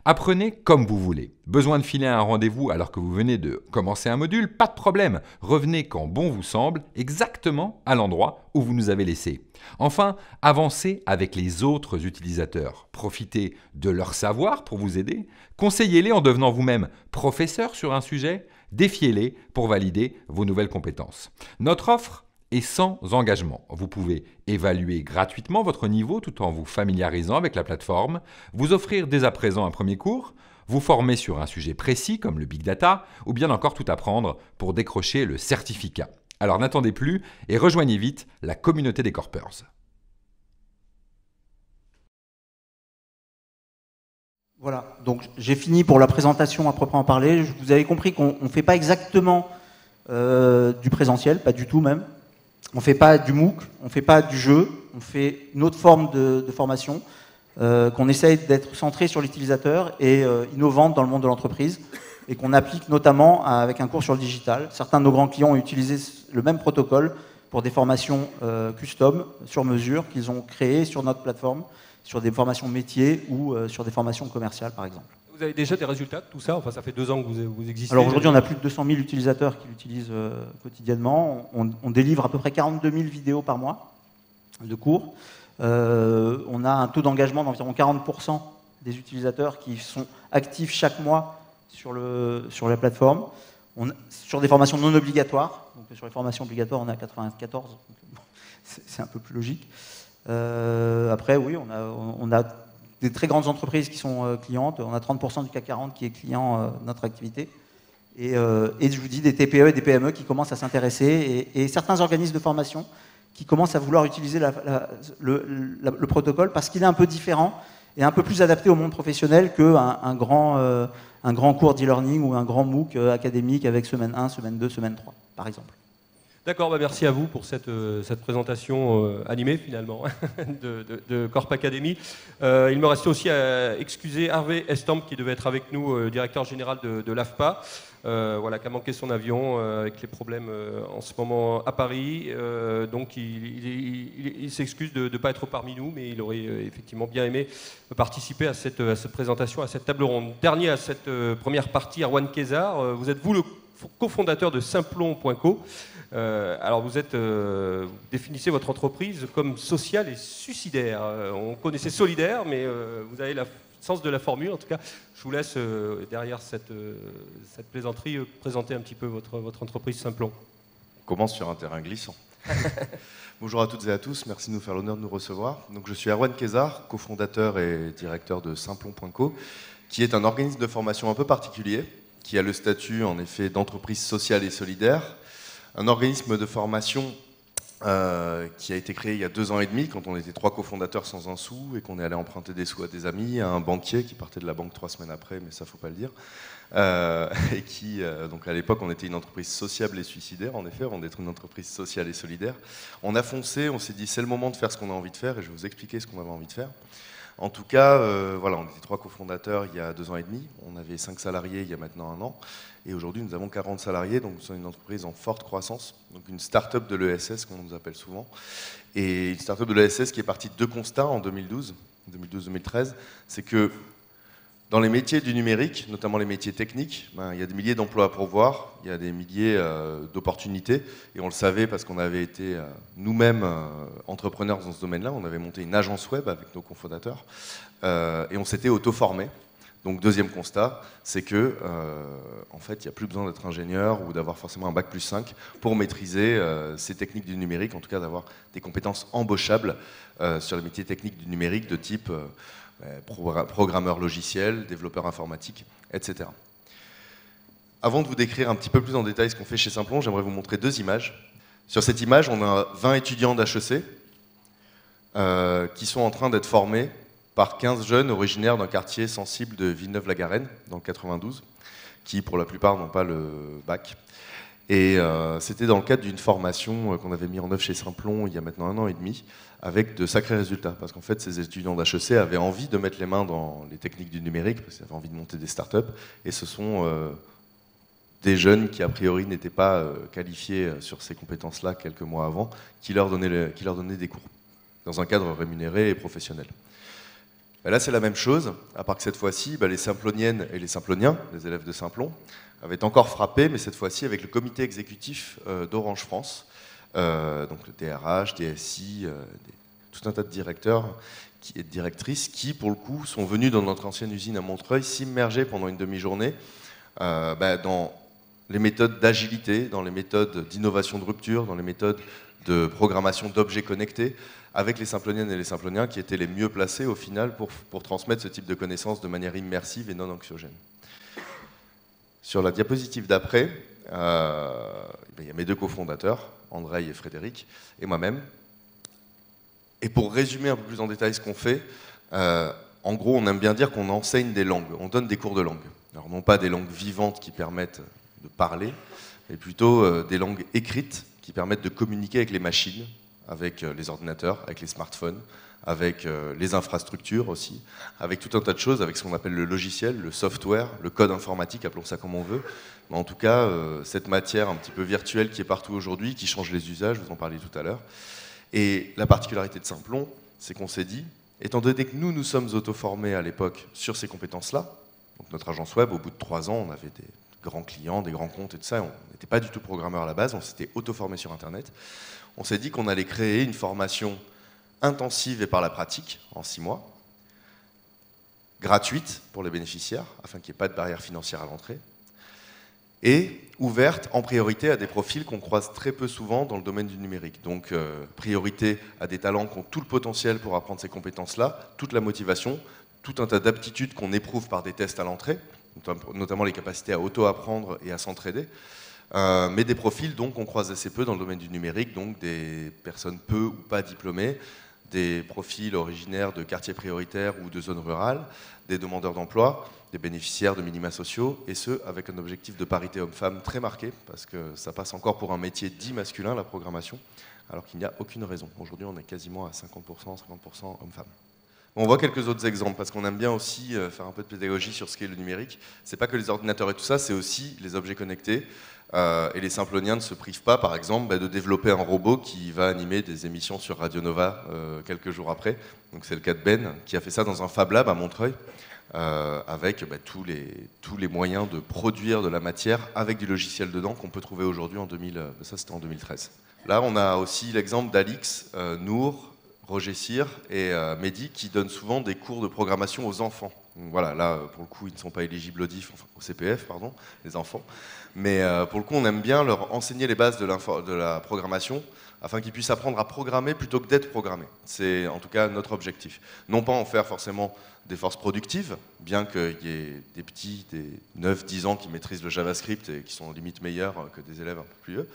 Apprenez comme vous voulez. Besoin de filer un rendez-vous alors que vous venez de commencer un module? Pas de problème. Revenez quand bon vous semble, exactement à l'endroit où vous nous avez laissé. Enfin, avancez avec les autres utilisateurs. Profitez de leur savoir pour vous aider. Conseillez-les en devenant vous-même professeur sur un sujet. Défiez-les pour valider vos nouvelles compétences. Notre offre et sans engagement. Vous pouvez évaluer gratuitement votre niveau tout en vous familiarisant avec la plateforme, vous offrir dès à présent un premier cours, vous former sur un sujet précis comme le Big Data ou bien encore tout apprendre pour décrocher le certificat. Alors n'attendez plus et rejoignez vite la communauté des Corpers. Voilà, donc j'ai fini pour la présentation à proprement parler. Vous avez compris qu'on ne fait pas exactement du présentiel, pas du tout même. On ne fait pas du MOOC, on ne fait pas du jeu, on fait une autre forme de formation qu'on essaye d'être centrée sur l'utilisateur et innovante dans le monde de l'entreprise et qu'on applique notamment avec un cours sur le digital. Certains de nos grands clients ont utilisé le même protocole pour des formations custom, sur mesure, qu'ils ont créées sur notre plateforme, sur des formations métiers ou sur des formations commerciales, par exemple. Vous avez déjà des résultats de tout ça? Enfin, ça fait 2 ans que vous existez. Alors aujourd'hui, on a plus de 200 000 utilisateurs qui l'utilisent quotidiennement. On délivre à peu près 42 000 vidéos par mois de cours. On a un taux d'engagement d'environ 40% des utilisateurs qui sont actifs chaque mois sur la plateforme. Sur des formations non obligatoires, donc sur les formations obligatoires, on est à 94, donc c'est un peu plus logique. Après, oui, on a des très grandes entreprises qui sont clientes. On a 30% du CAC 40 qui est client de notre activité. Et je vous dis, des TPE et des PME qui commencent à s'intéresser et certains organismes de formation qui commencent à vouloir utiliser le protocole parce qu'il est un peu différent et un peu plus adapté au monde professionnel qu'un grand cours d'e-learning ou un grand MOOC académique avec semaine 1, semaine 2, semaine 3, par exemple. D'accord, bah merci à vous pour cette présentation animée finalement de Corp Academy. Il me restait aussi à excuser Hervé Estampe qui devait être avec nous, directeur général de l'AFPA, voilà, qui a manqué son avion avec les problèmes en ce moment à Paris. Donc il s'excuse de ne pas être parmi nous, mais il aurait effectivement bien aimé participer à cette présentation, à cette table ronde. Dernier à cette première partie, Erwan Kezar, vous êtes vous le cofondateur de Simplon.co. Alors vous définissez votre entreprise comme sociale et suicidaire. On connaissait solidaire, mais vous avez le sens de la formule. En tout cas, je vous laisse derrière cette plaisanterie présenter un petit peu votre entreprise Simplon. On commence sur un terrain glissant. Bonjour à toutes et à tous, merci de nous faire l'honneur de nous recevoir. Donc, je suis Erwan Kezar, cofondateur et directeur de Simplon.co, qui est un organisme de formation un peu particulier, qui a le statut en effet d'entreprise sociale et solidaire. Un organisme de formation qui a été créé il y a 2 ans et demi, quand on était 3 cofondateurs sans un sou et qu'on est allé emprunter des sous à des amis, à un banquier qui partait de la banque 3 semaines après, mais ça faut pas le dire. Et qui, donc à l'époque, on était une entreprise sociable et suicidaire, en effet, avant d'être une entreprise sociale et solidaire. On a foncé, on s'est dit c'est le moment de faire ce qu'on a envie de faire et je vais vous expliquer ce qu'on avait envie de faire. En tout cas, voilà, on était 3 cofondateurs il y a 2 ans et demi, on avait 5 salariés il y a maintenant 1 an, et aujourd'hui nous avons 40 salariés, donc nous sommes une entreprise en forte croissance, donc une start-up de l'ESS, comme on nous appelle souvent, et une start-up de l'ESS qui est partie de 2 constats en 2012-2013, c'est que dans les métiers du numérique, notamment les métiers techniques, il y a des milliers d'emplois à pourvoir, il y a des milliers d'opportunités, et on le savait parce qu'on avait été nous-mêmes entrepreneurs dans ce domaine-là, on avait monté une agence web avec nos cofondateurs, et on s'était auto-formés. Donc deuxième constat, c'est que en fait, il n'y a plus besoin d'être ingénieur ou d'avoir forcément un bac plus 5 pour maîtriser ces techniques du numérique, en tout cas d'avoir des compétences embauchables sur les métiers techniques du numérique de type programmeur logiciel, développeur informatique, etc. Avant de vous décrire un petit peu plus en détail ce qu'on fait chez Simplon, j'aimerais vous montrer 2 images. Sur cette image, on a 20 étudiants d'HEC qui sont en train d'être formés par 15 jeunes originaires d'un quartier sensible de Villeneuve-la-Garenne, dans le 92, qui pour la plupart n'ont pas le bac. Et c'était dans le cadre d'une formation qu'on avait mis en œuvre chez Simplon il y a maintenant 1 an et demi, avec de sacrés résultats. Parce qu'en fait, ces étudiants d'HEC avaient envie de mettre les mains dans les techniques du numérique, parce qu'ils avaient envie de monter des startups, et ce sont des jeunes qui, a priori, n'étaient pas qualifiés sur ces compétences-là quelques mois avant, qui leur donnaient des cours, dans un cadre rémunéré et professionnel. Et là, c'est la même chose, à part que cette fois-ci, les Simploniennes et les Simploniens, les élèves de Simplon, avaient encore frappé, mais cette fois-ci avec le comité exécutif d'Orange France, donc le DRH, DSI, tout un tas de directeurs et de directrices qui, pour le coup, sont venus dans notre ancienne usine à Montreuil s'immerger pendant une demi-journée dans les méthodes d'agilité, dans les méthodes d'innovation de rupture, dans les méthodes de programmation d'objets connectés, avec les Simploniennes et les Simploniens qui étaient les mieux placés au final pour transmettre ce type de connaissances de manière immersive et non anxiogène. Sur la diapositive d'après, il y a mes 2 cofondateurs, André et Frédéric, et moi-même. Et pour résumer un peu plus en détail ce qu'on fait, En gros, on aime bien dire qu'on enseigne des langues, on donne des cours de langue. Alors non pas des langues vivantes qui permettent de parler, mais plutôt des langues écrites qui permettent de communiquer avec les machines, avec les ordinateurs, avec les smartphones, avec les infrastructures aussi, avec tout un tas de choses, avec ce qu'on appelle le logiciel, le software, le code informatique, appelons ça comme on veut. Mais en tout cas, cette matière un petit peu virtuelle qui est partout aujourd'hui, qui change les usages, vous en parliez tout à l'heure. Et la particularité de Simplon, c'est qu'on s'est dit, étant donné que nous sommes auto-formés à l'époque sur ces compétences-là, donc notre agence web, au bout de 3 ans, on avait des grands clients, des grands comptes et tout ça, on n'était pas du tout programmeur à la base, on s'était auto-formé sur Internet. On s'est dit qu'on allait créer une formation intensive et par la pratique, en 6 mois, gratuite pour les bénéficiaires, afin qu'il n'y ait pas de barrière financière à l'entrée, et ouverte en priorité à des profils qu'on croise très peu souvent dans le domaine du numérique. Donc priorité à des talents qui ont tout le potentiel pour apprendre ces compétences-là, toute la motivation, tout un tas d'aptitudes qu'on éprouve par des tests à l'entrée, notamment les capacités à auto-apprendre et à s'entraider, mais des profils donc qu'on croise assez peu dans le domaine du numérique, donc des personnes peu ou pas diplômées, des profils originaires de quartiers prioritaires ou de zones rurales, des demandeurs d'emploi, des bénéficiaires de minima sociaux, et ce, avec un objectif de parité homme-femme très marqué, parce que ça passe encore pour un métier dit masculin, la programmation, alors qu'il n'y a aucune raison. Aujourd'hui, on est quasiment à 50%, 50% hommes-femmes. On voit quelques autres exemples, parce qu'on aime bien aussi faire un peu de pédagogie sur ce qu'est le numérique. C'est pas que les ordinateurs et tout ça, c'est aussi les objets connectés. Et les Simploniens ne se privent pas, par exemple, de développer un robot qui va animer des émissions sur Radio Nova quelques jours après. Donc c'est le cas de Ben, qui a fait ça dans un Fab Lab à Montreuil, avec tous les moyens de produire de la matière avec du logiciel dedans qu'on peut trouver aujourd'hui ça c'était en 2013. Là, on a aussi l'exemple d'Alix, Nour, Roger Cyr et Mehdi qui donnent souvent des cours de programmation aux enfants. Donc voilà, là, pour le coup, ils ne sont pas éligibles au DIF, enfin, au CPF, pardon, les enfants. Mais pour le coup, on aime bien leur enseigner les bases de la programmation afin qu'ils puissent apprendre à programmer plutôt que d'être programmés. C'est en tout cas notre objectif. Non pas en faire forcément des forces productives, bien qu'il y ait des petits, des 9-10 ans qui maîtrisent le JavaScript et qui sont limite meilleurs que des élèves un peu plus vieux.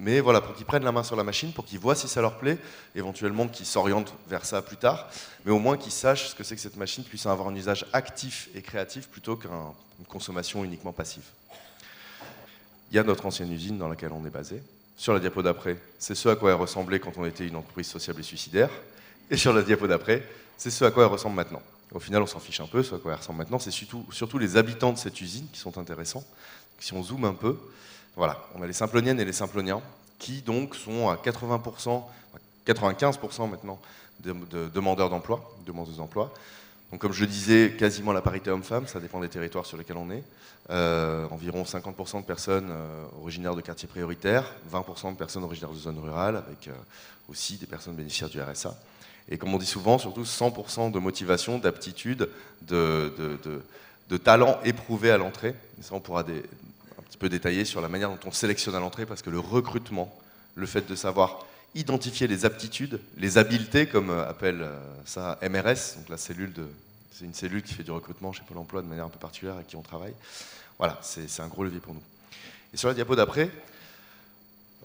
Mais voilà, pour qu'ils prennent la main sur la machine, pour qu'ils voient si ça leur plaît, éventuellement qu'ils s'orientent vers ça plus tard, mais au moins qu'ils sachent ce que c'est que cette machine puisse avoir un usage actif et créatif plutôt qu'une consommation uniquement passive. Il y a notre ancienne usine dans laquelle on est basé. Sur la diapo d'après, c'est ce à quoi elle ressemblait quand on était une entreprise sociable et suicidaire. Et sur la diapo d'après, c'est ce à quoi elle ressemble maintenant. Au final, on s'en fiche un peu, ce à quoi elle ressemble maintenant. C'est surtout les habitants de cette usine qui sont intéressants. Si on zoome un peu, voilà, on a les Simploniennes et les Simploniens qui donc sont à 80%, 95% maintenant de demandeurs d'emploi, demandeuses d'emploi. Donc comme je le disais, quasiment la parité homme-femme, ça dépend des territoires sur lesquels on est. Environ 50% de personnes originaires de quartiers prioritaires, 20% de personnes originaires de zones rurales, avec aussi des personnes bénéficiaires du RSA. Et comme on dit souvent, surtout 100% de motivation, d'aptitude, de talent éprouvé à l'entrée. Et ça, on pourra un petit peu détailler sur la manière dont on sélectionne à l'entrée, parce que le recrutement, le fait de savoir identifier les aptitudes, les habiletés, comme appelle ça MRS, donc c'est une cellule qui fait du recrutement chez Pôle emploi de manière un peu particulière avec qui on travaille. Voilà, c'est un gros levier pour nous. Et sur la diapo d'après,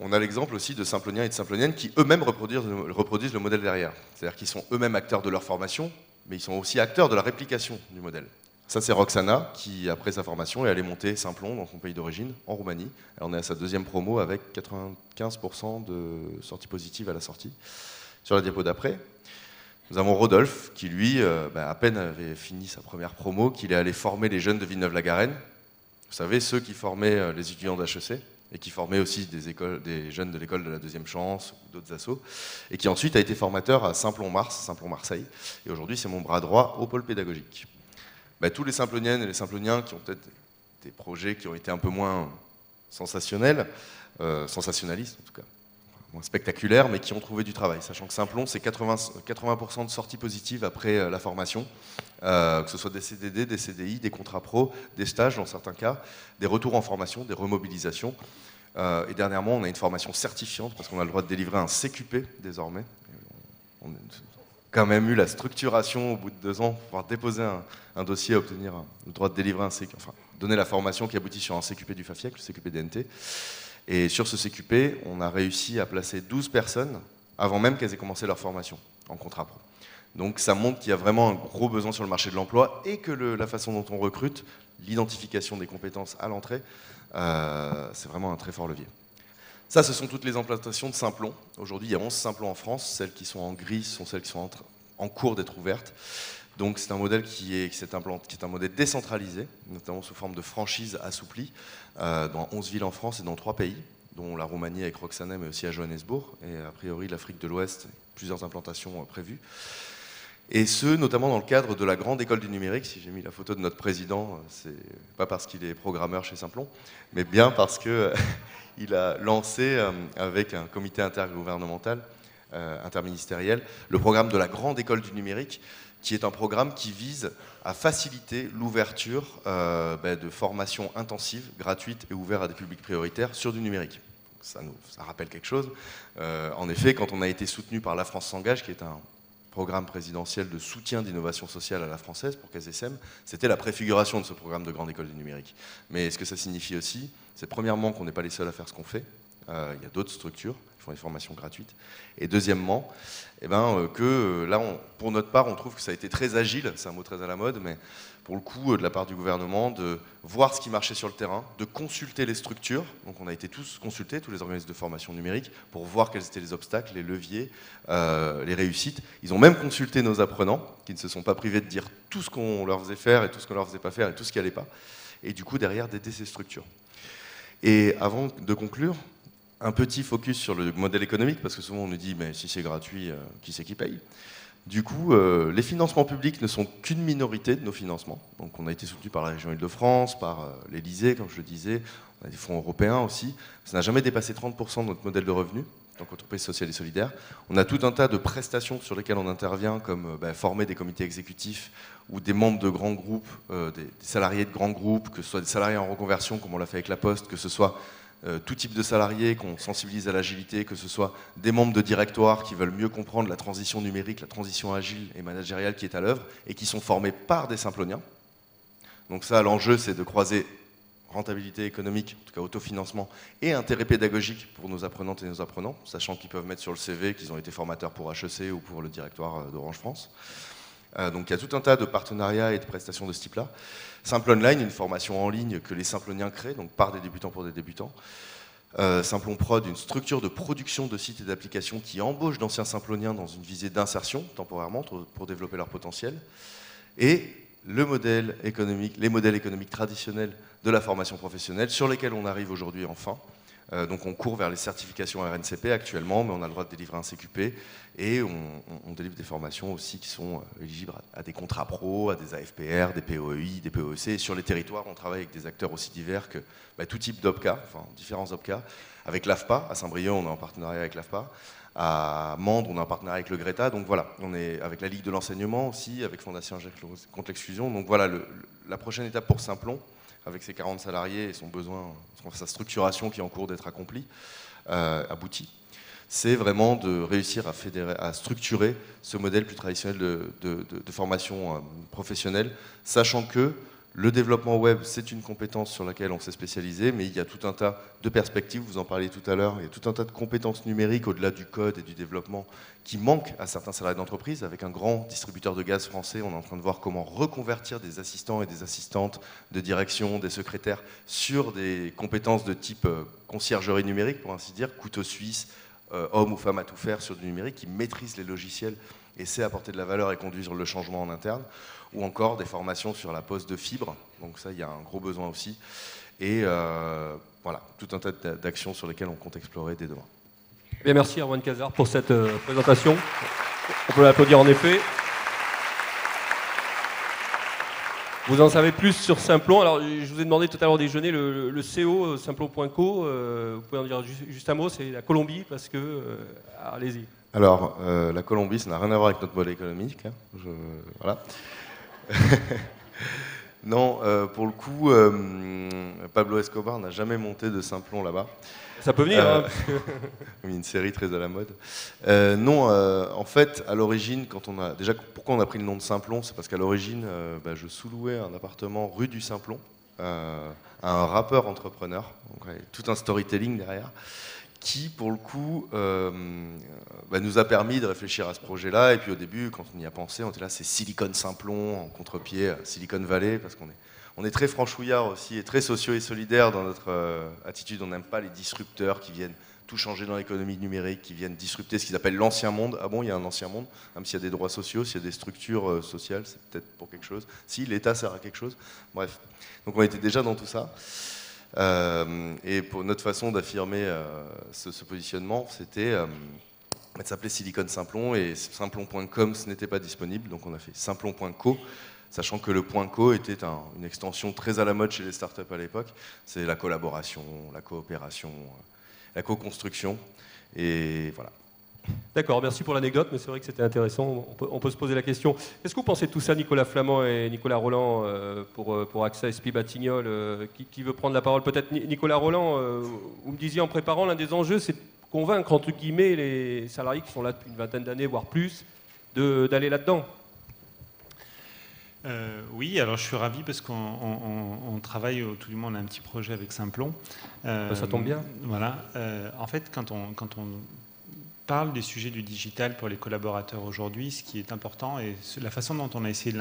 on a l'exemple aussi de Simploniens et de Simploniennes qui eux-mêmes reproduisent le modèle derrière. C'est-à-dire qu'ils sont eux-mêmes acteurs de leur formation, mais ils sont aussi acteurs de la réplication du modèle. Ça, c'est Roxana qui, après sa formation, est allée monter Simplon dans son pays d'origine, en Roumanie. Elle en est à sa 2e promo avec 95% de sorties positives à la sortie. Sur la diapo d'après, nous avons Rodolphe qui, lui, à peine avait fini sa première promo, qu'il est allé former les jeunes de Villeneuve-la-Garenne. Vous savez, ceux qui formaient les étudiants d'HEC et qui formaient aussi des jeunes de l'école de la Deuxième Chance ou d'autres assos, et qui ensuite a été formateur à Simplon-Marseille. Et aujourd'hui, c'est mon bras droit au pôle pédagogique. Tous les Simploniennes et les Simploniens qui ont peut-être des projets qui ont été un peu moins sensationnels, sensationnalistes en tout cas, moins spectaculaires, mais qui ont trouvé du travail. Sachant que Simplon, c'est 80% de sorties positives après la formation, que ce soit des CDD, des CDI, des contrats pro, des stages dans certains cas, des retours en formation, des remobilisations. Et dernièrement, on a une formation certifiante parce qu'on a le droit de délivrer un CQP désormais. On a quand même eu la structuration au bout de 2 ans pour pouvoir déposer un dossier, obtenir le droit de délivrer un CQP, enfin donner la formation qui aboutit sur un CQP du FAFIEC, le CQP DNT. Et sur ce CQP, on a réussi à placer 12 personnes avant même qu'elles aient commencé leur formation en contrat pro. Donc ça montre qu'il y a vraiment un gros besoin sur le marché de l'emploi et que la façon dont on recrute, l'identification des compétences à l'entrée, c'est vraiment un très fort levier. Ça, ce sont toutes les implantations de Simplon. Aujourd'hui, il y a 11 Simplon en France. Celles qui sont en gris sont celles qui sont en cours d'être ouvertes. Donc c'est un modèle qui est un modèle décentralisé, notamment sous forme de franchise assouplie, dans 11 villes en France et dans 3 pays, dont la Roumanie avec Roxana, mais aussi à Johannesburg, et a priori l'Afrique de l'Ouest, plusieurs implantations prévues. Et ce, notamment dans le cadre de la grande école du numérique. Si j'ai mis la photo de notre président, c'est pas parce qu'il est programmeur chez Simplon, mais bien parce qu'il a lancé, avec un comité intergouvernemental, interministériel, le programme de la grande école du numérique, qui est un programme qui vise à faciliter l'ouverture de formations intensives, gratuites et ouvertes à des publics prioritaires sur du numérique. Ça rappelle quelque chose. En effet, quand on a été soutenu par La France s'engage, qui est un programme présidentiel de soutien d'innovation sociale à la française pour CASSM, c'était la préfiguration de ce programme de grande école du numérique. Mais ce que ça signifie aussi, c'est premièrement qu'on n'est pas les seuls à faire ce qu'on fait. Il y a d'autres structures qui font des formations gratuites. Et deuxièmement, que là, pour notre part, on trouve que ça a été très agile, c'est un mot très à la mode, mais pour le coup, de la part du gouvernement, de voir ce qui marchait sur le terrain, de consulter les structures. Donc on a été tous consultés, tous les organismes de formation numérique, pour voir quels étaient les obstacles, les leviers, les réussites. Ils ont même consulté nos apprenants, qui ne se sont pas privés de dire tout ce qu'on leur faisait faire et tout ce qu'on leur faisait pas faire et tout ce qui allait pas. Et du coup, derrière, d'aider ces structures. Et avant de conclure, un petit focus sur le modèle économique, parce que souvent on nous dit, mais si c'est gratuit, qui c'est qui paye ? Du coup, les financements publics ne sont qu'une minorité de nos financements. Donc on a été soutenu par la région Île-de-France, par l'Élysée, comme je le disais, on a des fonds européens aussi. Ça n'a jamais dépassé 30% de notre modèle de revenus, donc entreprise sociale et solidaire. On a tout un tas de prestations sur lesquelles on intervient, comme former des comités exécutifs ou des membres de grands groupes, des salariés de grands groupes, que ce soit des salariés en reconversion, comme on l'a fait avec La Poste, que ce soit tout type de salariés qu'on sensibilise à l'agilité, que ce soit des membres de directoire qui veulent mieux comprendre la transition numérique, la transition agile et managériale qui est à l'œuvre, et qui sont formés par des Simploniens. Donc ça, l'enjeu, c'est de croiser rentabilité économique, en tout cas autofinancement, et intérêt pédagogique pour nos apprenantes et nos apprenants, sachant qu'ils peuvent mettre sur le CV qu'ils ont été formateurs pour HEC ou pour le directoire d'Orange France. Donc il y a tout un tas de partenariats et de prestations de ce type-là. Simple Online, une formation en ligne que les Simploniens créent, donc par des débutants pour des débutants. Simplon Prod, une structure de production de sites et d'applications qui embauche d'anciens Simploniens dans une visée d'insertion, temporairement, pour développer leur potentiel. Et les modèles économiques traditionnels de la formation professionnelle, sur lesquels on arrive aujourd'hui enfin. Donc on court vers les certifications RNCP actuellement, mais on a le droit de délivrer un CQP, et on délivre des formations aussi qui sont éligibles à des contrats pro, à des AFPR, des POEI, des POEC. Et sur les territoires, on travaille avec des acteurs aussi divers que tout type d'OPCA, enfin différents OPCA. Avec l'AFPA, à Saint-Brieuc, on est en partenariat avec l'AFPA. À Mende, on est en partenariat avec le Greta. Donc voilà, on est avec la Ligue de l'enseignement aussi, avec Fondation contre l'exclusion. Donc voilà, la prochaine étape pour Simplon, avec ses 40 salariés et son besoin, sa structuration qui est en cours d'être accomplie, aboutie, c'est vraiment de réussir à structurer ce modèle plus traditionnel de formation professionnelle, sachant que le développement web, c'est une compétence sur laquelle on s'est spécialisé, mais il y a tout un tas de perspectives, vous en parliez tout à l'heure, il y a tout un tas de compétences numériques au-delà du code et du développement qui manquent à certains salariés d'entreprise. Avec un grand distributeur de gaz français, on est en train de voir comment reconvertir des assistants et des assistantes de direction, des secrétaires, sur des compétences de type conciergerie numérique, pour ainsi dire, couteau suisse, homme ou femme à tout faire sur du numérique, qui maîtrisent les logiciels et sait apporter de la valeur et conduire le changement en interne, ou encore des formations sur la pose de fibres, donc ça il y a un gros besoin aussi, et voilà, tout un tas d'actions sur lesquelles on compte explorer dès demain. Bien, merci Erwan Cazard pour cette présentation, on peut l'applaudir en effet. Vous en savez plus sur Simplon. Alors, je vous ai demandé tout à l'heure au déjeuner, le CO, simplon.co, vous pouvez en dire juste un mot, c'est la Colombie, parce que... allez-y. Alors, la Colombie, ça n'a rien à voir avec notre modèle économique. Hein. Voilà. Non, pour le coup, Pablo Escobar n'a jamais monté de Simplon là-bas. Ça peut venir, hein, une série très à la mode. Non, en fait, à l'origine, déjà, pourquoi on a pris le nom de Simplon, c'est parce qu'à l'origine, je sous-louais un appartement rue du Simplon à un rappeur entrepreneur, donc, tout un storytelling derrière, qui, pour le coup, nous a permis de réfléchir à ce projet-là. Et puis au début, quand on y a pensé, on était là, c'est Silicon Simplon, en contre-pied, Silicon Valley, parce qu'on est très franchouillard aussi, et très sociaux et solidaires dans notre attitude. On n'aime pas les disrupteurs qui viennent tout changer dans l'économie numérique, qui viennent disrupter ce qu'ils appellent l'ancien monde. Ah bon, il y a un ancien monde, même s'il y a des droits sociaux, s'il y a des structures sociales, c'est peut-être pour quelque chose. Si, l'État sert à quelque chose. Bref, donc on était déjà dans tout ça. Et pour notre façon d'affirmer ce positionnement, c'était de s'appeler Silicon Simplon, et simplon.com, ce n'était pas disponible, donc on a fait simplon.co, sachant que le .co était une extension très à la mode chez les startups à l'époque. C'est la collaboration, la coopération, la co-construction, et voilà. D'accord, merci pour l'anecdote, mais c'est vrai que c'était intéressant. On peut se poser la question. Qu'est-ce que vous pensez de tout ça, Nicolas Flamand et Nicolas Roland, pour AXA SP Batignolles, qui veut prendre la parole? Peut-être Nicolas Roland, vous me disiez en préparant, l'un des enjeux, c'est de convaincre, entre guillemets, les salariés qui sont là depuis une vingtaine d'années, voire plus, d'aller là-dedans. Oui, alors je suis ravi parce qu'on travaille, tout du moins on a un petit projet avec Simplon. Ça tombe bien. Voilà. En fait, quand on parle des sujets du digital pour les collaborateurs aujourd'hui, ce qui est important, et la façon dont on a essayé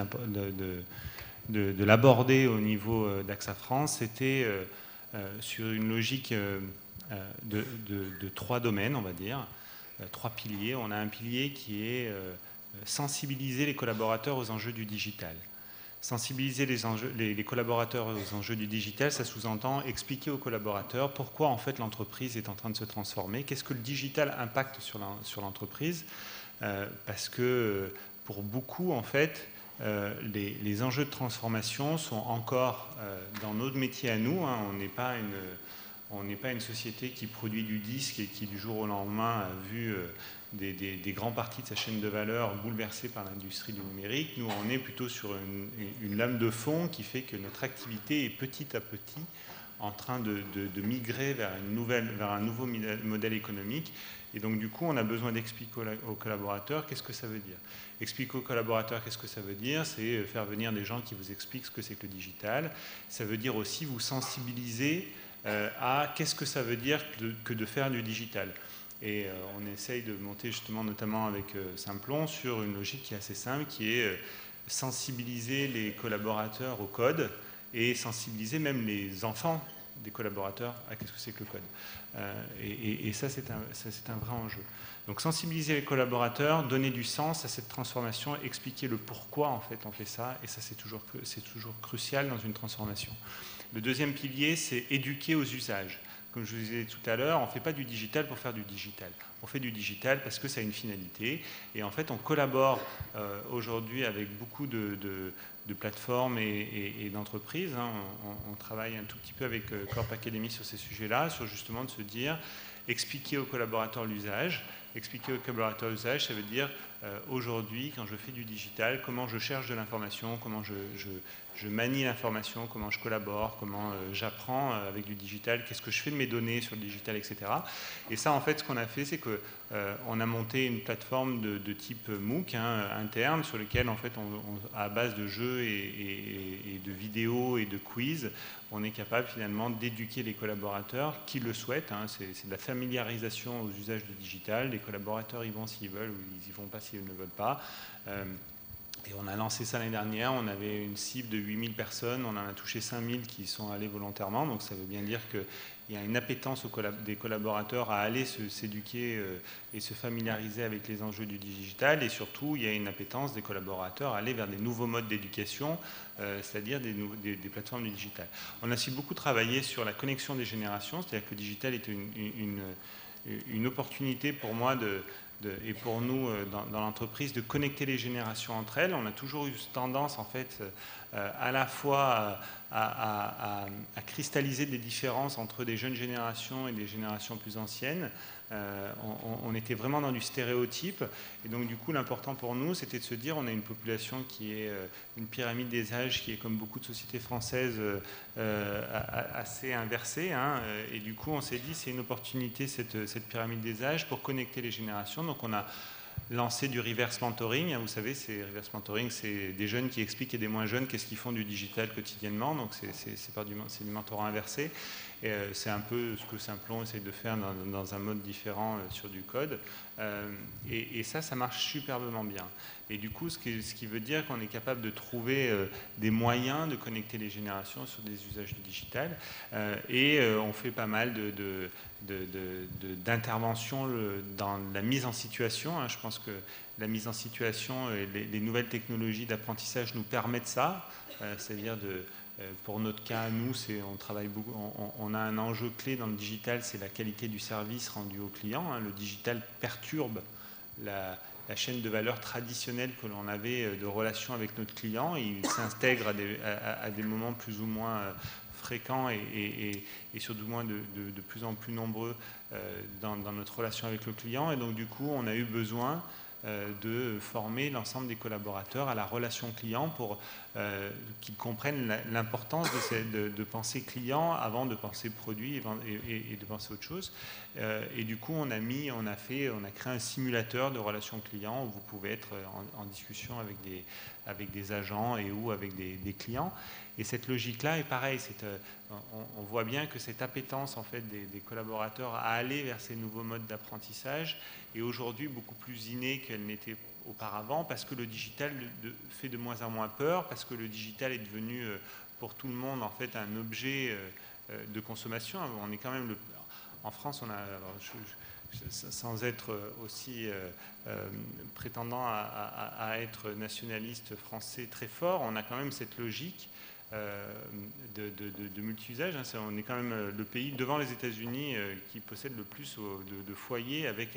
de l'aborder au niveau d'AXA France, c'était sur une logique de 3 domaines, on va dire, 3 piliers. On a un pilier qui est sensibiliser les collaborateurs aux enjeux du digital. Sensibiliser les collaborateurs aux enjeux du digital, ça sous-entend expliquer aux collaborateurs pourquoi en fait l'entreprise est en train de se transformer, qu'est-ce que le digital impacte sur l'entreprise, parce que pour beaucoup en fait les enjeux de transformation sont encore dans notre métier à nous, hein. On n'est pas une société qui produit du disque et qui du jour au lendemain a vu des grands parties de sa chaîne de valeur bouleversées par l'industrie du numérique. Nous, on est plutôt sur une lame de fond qui fait que notre activité est petit à petit en train de migrer vers un nouveau modèle économique. Et donc, du coup, on a besoin d'expliquer aux collaborateurs qu'est-ce que ça veut dire. Expliquer aux collaborateurs qu'est-ce que ça veut dire, c'est faire venir des gens qui vous expliquent ce que c'est que le digital. Ça veut dire aussi vous sensibiliser à qu'est-ce que ça veut dire que de faire du digital. Et on essaye de monter justement, notamment avec Simplon, sur une logique qui est assez simple, qui est sensibiliser les collaborateurs au code et sensibiliser même les enfants des collaborateurs à qu'est-ce que c'est que le code. Et ça, c'est un vrai enjeu. Donc sensibiliser les collaborateurs, donner du sens à cette transformation, expliquer le pourquoi en fait on fait ça, et ça c'est toujours crucial dans une transformation. Le deuxième pilier, c'est éduquer aux usages. Comme je vous disais tout à l'heure, on ne fait pas du digital pour faire du digital. On fait du digital parce que ça a une finalité. Et en fait, on collabore aujourd'hui avec beaucoup de plateformes et d'entreprises. Hein. On travaille un tout petit peu avec Corp Academy sur ces sujets-là, sur justement de se dire, expliquer aux collaborateurs l'usage. Expliquer aux collaborateurs l'usage, ça veut dire aujourd'hui, quand je fais du digital, comment je cherche de l'information, comment je manie l'information, comment je collabore, comment j'apprends avec du digital, qu'est-ce que je fais de mes données sur le digital, etc. Et ça, en fait, ce qu'on a fait, c'est qu'on a monté une plateforme de type MOOC interne, sur lequel, en fait, à base de jeux et de vidéos et de quiz, on est capable finalement d'éduquer les collaborateurs qui le souhaitent. Hein. C'est de la familiarisation aux usages du digital. Les collaborateurs y vont s'ils veulent ou ils n'y vont pas s'ils ne veulent pas. Et on a lancé ça l'année dernière, on avait une cible de 8000 personnes, on en a touché 5000 qui sont allés volontairement, donc ça veut bien dire qu'il y a une appétence des collaborateurs à aller s'éduquer et se familiariser avec les enjeux du digital, et surtout il y a une appétence des collaborateurs à aller vers des nouveaux modes d'éducation, c'est-à-dire des plateformes du digital. On a aussi beaucoup travaillé sur la connexion des générations, c'est-à-dire que le digital est une opportunité pour moi et pour nous dans l'entreprise de connecter les générations entre elles. On a toujours eu tendance en fait à la fois à cristalliser des différences entre des jeunes générations et des générations plus anciennes. On était vraiment dans du stéréotype, et donc du coup l'important pour nous c'était de se dire on a une population qui est une pyramide des âges qui est comme beaucoup de sociétés françaises assez inversée, hein, et du coup on s'est dit c'est une opportunité cette pyramide des âges pour connecter les générations. Donc on a lancé du reverse mentoring. Vous savez, reverse mentoring, c'est des jeunes qui expliquent à des moins jeunes qu'est-ce qu'ils font du digital quotidiennement, donc c'est du mentorat inversé. C'est un peu ce que Simplon essaye de faire dans un mode différent sur du code. Et ça marche superbement bien. Et du coup, ce qui veut dire qu'on est capable de trouver des moyens de connecter les générations sur des usages du digital. Et on fait pas mal d'interventions dans la mise en situation. Je pense que la mise en situation et les nouvelles technologies d'apprentissage nous permettent ça. C'est-à-dire pour notre cas, nous, on travaille beaucoup, on a un enjeu clé dans le digital, c'est la qualité du service rendu au client. Le digital perturbe la chaîne de valeur traditionnelle que l'on avait de relation avec notre client. Il s'intègre à des moments plus ou moins fréquents et surtout moins de plus en plus nombreux dans notre relation avec le client. Et donc, du coup, on a eu besoin de former l'ensemble des collaborateurs à la relation client pour qu'ils comprennent l'importance de penser client avant de penser produit et de penser autre chose. Et du coup, on a créé un simulateur de relation client où vous pouvez être en discussion avec des agents ou avec des clients. Et cette logique-là est pareil. On voit bien que cette appétence en fait, des collaborateurs à aller vers ces nouveaux modes d'apprentissage est aujourd'hui beaucoup plus innée qu'elle n'était auparavant, parce que le digital fait de moins en moins peur, parce que le digital est devenu pour tout le monde en fait un objet de consommation. On est quand même en France, on a, sans être aussi prétendant à être nationaliste français très fort, on a quand même cette logique de multi-usage. On est quand même le pays devant les États-Unis qui possède le plus de foyers avec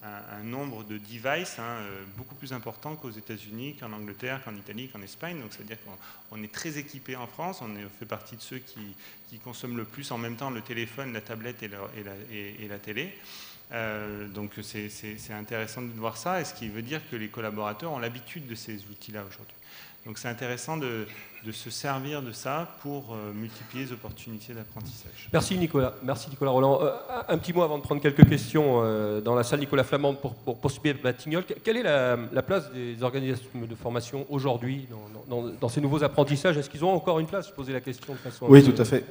un nombre de devices beaucoup plus important qu'aux États-Unis, qu'en Angleterre, qu'en Italie, qu'en Espagne. Donc, c'est-à-dire qu'on est très équipé en France. On fait partie de ceux qui consomment le plus en même temps le téléphone, la tablette et la télé. Donc, c'est intéressant de voir ça. Et ce qui veut dire que les collaborateurs ont l'habitude de ces outils-là aujourd'hui. Donc c'est intéressant de se servir de ça pour multiplier les opportunités d'apprentissage. Merci Nicolas Roland. Un petit mot avant de prendre quelques questions dans la salle Nicolas Flamand pour poursuivre Batignolles. Quelle est la place des organismes de formation aujourd'hui dans ces nouveaux apprentissages? Est-ce qu'ils ont encore une place? Je posais la question de façon... Oui, tout à fait.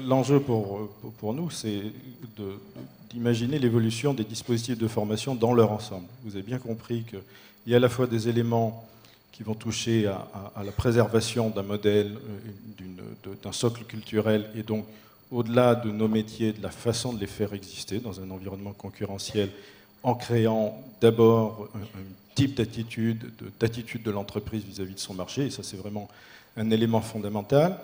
L'enjeu pour nous, c'est d'imaginer l'évolution des dispositifs de formation dans leur ensemble. Vous avez bien compris qu'il y a à la fois des éléments qui vont toucher à la préservation d'un modèle, d'un socle culturel, et donc au-delà de nos métiers, de la façon de les faire exister dans un environnement concurrentiel, en créant d'abord un type d'attitude de l'entreprise vis-à-vis de son marché, et ça c'est vraiment un élément fondamental.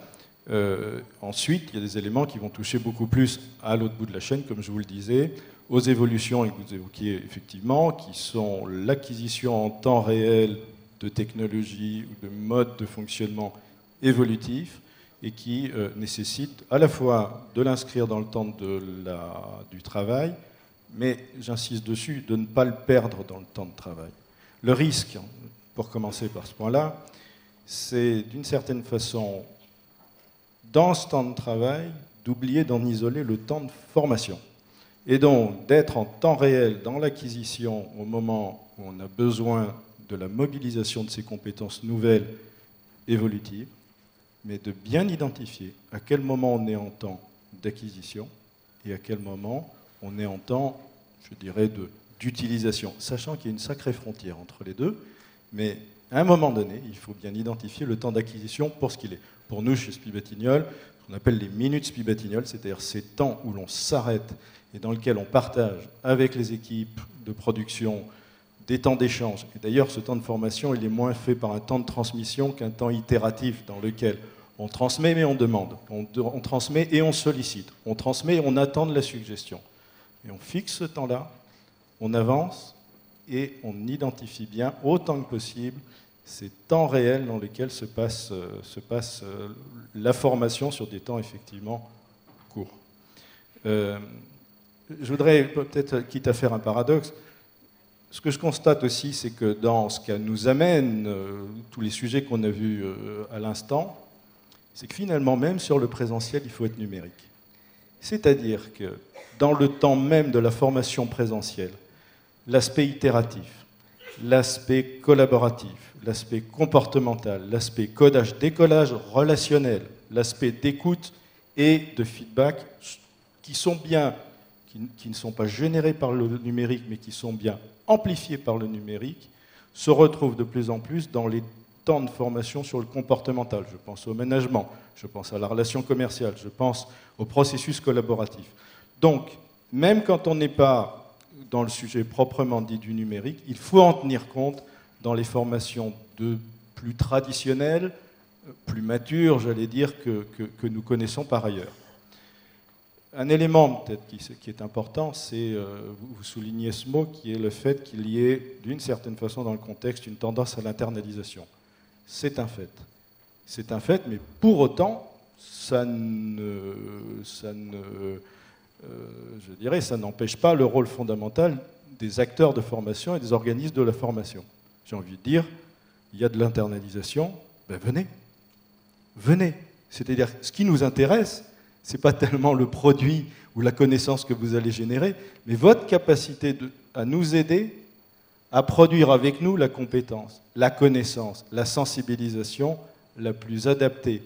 Ensuite, il y a des éléments qui vont toucher beaucoup plus à l'autre bout de la chaîne, comme je vous le disais, aux évolutions que vous évoquiez effectivement, qui sont l'acquisition en temps réel de technologies ou de modes de fonctionnement évolutifs et qui nécessitent à la fois de l'inscrire dans le temps du travail, mais j'insiste dessus, de ne pas le perdre dans le temps de travail. Le risque, pour commencer par ce point-là, c'est d'une certaine façon, dans ce temps de travail, d'oublier d'en isoler le temps de formation. Et donc d'être en temps réel dans l'acquisition au moment où on a besoin de la mobilisation de ces compétences nouvelles, évolutives, mais de bien identifier à quel moment on est en temps d'acquisition et à quel moment on est en temps, je dirais, d'utilisation, sachant qu'il y a une sacrée frontière entre les deux, mais à un moment donné, il faut bien identifier le temps d'acquisition pour ce qu'il est. Pour nous, chez SPI Batignolles, on appelle les minutes SPI Batignolles, c'est-à-dire ces temps où l'on s'arrête et dans lesquels on partage avec les équipes de production des temps d'échange. Et d'ailleurs, ce temps de formation, il est moins fait par un temps de transmission qu'un temps itératif dans lequel on transmet mais on demande. On transmet et on sollicite. On transmet et on attend de la suggestion. Et on fixe ce temps-là, on avance et on identifie bien autant que possible ces temps réels dans lesquels se passe la formation sur des temps effectivement courts. Je voudrais peut-être, quitte à faire un paradoxe, ce que je constate aussi, c'est que dans ce qui nous amène tous les sujets qu'on a vus à l'instant, c'est que finalement, même sur le présentiel, il faut être numérique. C'est-à-dire que dans le temps même de la formation présentielle, l'aspect itératif, l'aspect collaboratif, l'aspect comportemental, l'aspect codage, décollage relationnel, l'aspect d'écoute et de feedback qui sont bien, qui ne sont pas générés par le numérique, mais qui sont bien amplifiés par le numérique, se retrouvent de plus en plus dans les temps de formation sur le comportemental. Je pense au management, je pense à la relation commerciale, je pense au processus collaboratif. Donc, même quand on n'est pas dans le sujet proprement dit du numérique, il faut en tenir compte dans les formations plus traditionnelles, plus matures, j'allais dire, que nous connaissons par ailleurs. Un élément peut-être qui est important, c'est, vous soulignez ce mot, qui est le fait qu'il y ait, d'une certaine façon dans le contexte, une tendance à l'internalisation. C'est un fait. C'est un fait, mais pour autant, ça n'empêche pas le rôle fondamental des acteurs de formation et des organismes de la formation. J'ai envie de dire, il y a de l'internalisation, ben venez. C'est-à-dire, ce qui nous intéresse, ce n'est pas tellement le produit ou la connaissance que vous allez générer, mais votre capacité à nous aider à produire avec nous la compétence, la connaissance, la sensibilisation la plus adaptée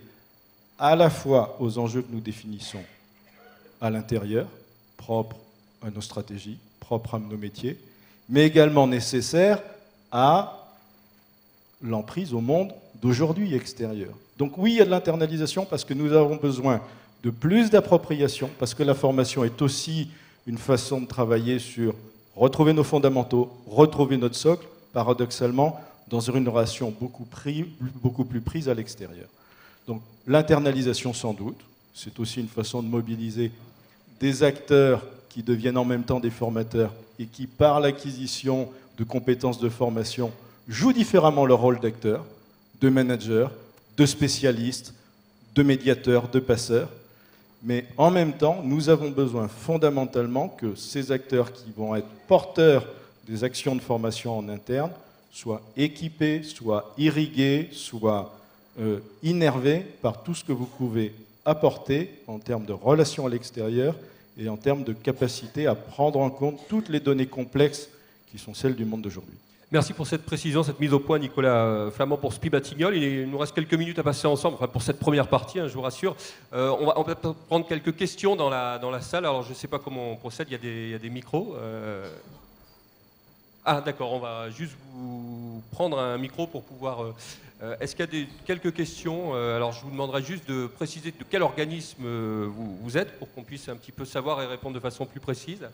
à la fois aux enjeux que nous définissons à l'intérieur, propres à nos stratégies, propres à nos métiers, mais également nécessaire à l'emprise au monde d'aujourd'hui extérieur. Donc oui, il y a de l'internalisation parce que nous avons besoin de plus d'appropriation, parce que la formation est aussi une façon de travailler sur retrouver nos fondamentaux, retrouver notre socle, paradoxalement, dans une relation beaucoup plus prise à l'extérieur. Donc l'internalisation sans doute, c'est aussi une façon de mobiliser des acteurs qui deviennent en même temps des formateurs et qui, par l'acquisition de compétences de formation, jouent différemment leur rôle d'acteur, de manager, de spécialiste, de médiateur, de passeur. Mais en même temps, nous avons besoin fondamentalement que ces acteurs qui vont être porteurs des actions de formation en interne soient équipés, soient irrigués, soient innervés par tout ce que vous pouvez apporter en termes de relations à l'extérieur et en termes de capacité à prendre en compte toutes les données complexes qui sont celles du monde d'aujourd'hui. Merci pour cette précision, cette mise au point, Nicolas Flamand, pour Spi Batignolles. Il nous reste quelques minutes à passer ensemble, enfin pour cette première partie, hein, je vous rassure. On va prendre quelques questions dans la salle. Alors je ne sais pas comment on procède, il y a des micros. Ah d'accord, on va juste vous prendre un micro pour pouvoir... Est-ce qu'il y a quelques questions? Alors je vous demanderai juste de préciser de quel organisme vous êtes pour qu'on puisse un petit peu savoir et répondre de façon plus précise.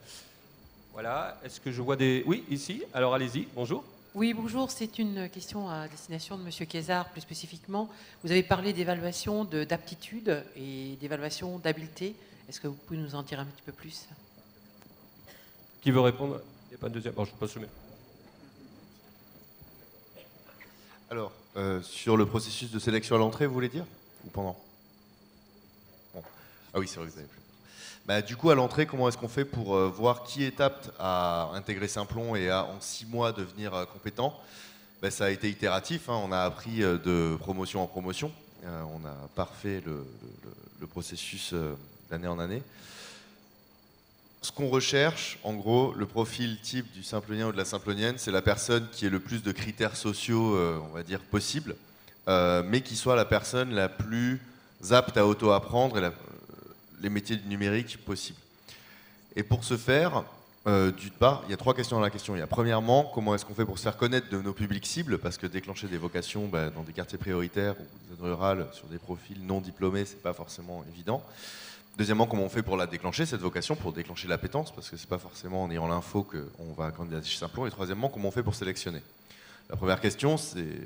Voilà, est-ce que je vois des... Oui, ici, alors allez-y, bonjour. Oui, bonjour, c'est une question à destination de M. Kézard, plus spécifiquement. Vous avez parlé d'évaluation d'aptitude et d'évaluation d'habileté. Est-ce que vous pouvez nous en dire un petit peu plus? Qui veut répondre? Il n'y a pas de deuxième. Bon, je passe le même. Alors, sur le processus de sélection à l'entrée, vous voulez dire? Ou pendant? Bon. Ah oui, c'est vrai que vous avez plus. Du coup, à l'entrée, comment est-ce qu'on fait pour voir qui est apte à intégrer Simplon et à, en 6 mois, devenir compétent? Ça a été itératif, hein, on a appris de promotion en promotion, on a parfait le processus d'année en année. Ce qu'on recherche, en gros, le profil type du Simplonien ou de la Simplonienne, c'est la personne qui ait le plus de critères sociaux, on va dire, possibles, mais qui soit la personne la plus apte à auto-apprendre et les métiers du numérique possibles. Et pour ce faire, d'une part, il y a 3 questions dans la question. Il y a premièrement, comment est-ce qu'on fait pour se faire connaître de nos publics cibles, parce que déclencher des vocations dans des quartiers prioritaires ou des zones rurales sur des profils non diplômés, c'est pas forcément évident. Deuxièmement, comment on fait pour la déclencher, cette vocation, pour déclencher l'appétence, parce que c'est pas forcément en ayant l'info qu'on va candidater chez Simplon. Et troisièmement, comment on fait pour sélectionner? La première question,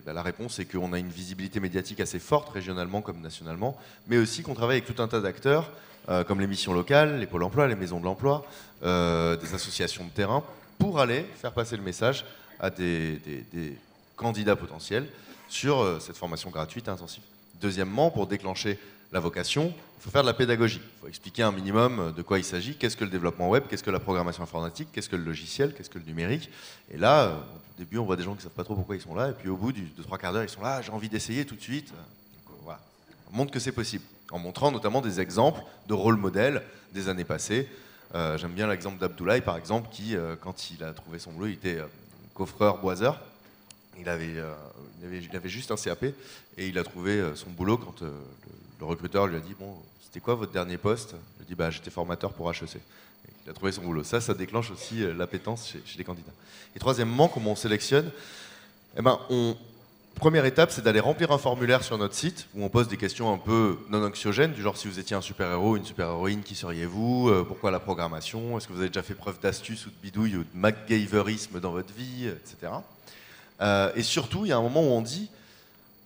la réponse, c'est qu'on a une visibilité médiatique assez forte, régionalement comme nationalement, mais aussi qu'on travaille avec tout un tas d'acteurs, comme les missions locales, les pôles emploi, les maisons de l'emploi, des associations de terrain, pour aller faire passer le message à des candidats potentiels sur cette formation gratuite et intensive. Deuxièmement, pour déclencher la vocation, il faut faire de la pédagogie. Il faut expliquer un minimum de quoi il s'agit, qu'est-ce que le développement web, qu'est-ce que la programmation informatique, qu'est-ce que le logiciel, qu'est-ce que le numérique. Et là, au début, on voit des gens qui ne savent pas trop pourquoi ils sont là, et puis au bout de 3 quarts d'heure, ils sont là, j'ai envie d'essayer tout de suite. Donc, voilà. On montre que c'est possible, en montrant notamment des exemples de rôle modèles des années passées. J'aime bien l'exemple d'Abdoulaye, par exemple, qui, quand il a trouvé son boulot, il était coffreur-boiseur. Il avait juste un CAP et il a trouvé son boulot quand le recruteur lui a dit « Bon, c'était quoi votre dernier poste ?» Il a dit bah, « J'étais formateur pour HEC ». Et il a trouvé son boulot. Ça déclenche aussi l'appétence chez les candidats. Et troisièmement, comment on sélectionne? Première étape, c'est d'aller remplir un formulaire sur notre site où on pose des questions un peu non anxiogènes, du genre si vous étiez un super-héros, une super-héroïne, qui seriez-vous? Pourquoi la programmation? Est-ce que vous avez déjà fait preuve d'astuce ou de bidouille ou de MacGyverisme dans votre vie, etc. Et surtout, il y a un moment où on dit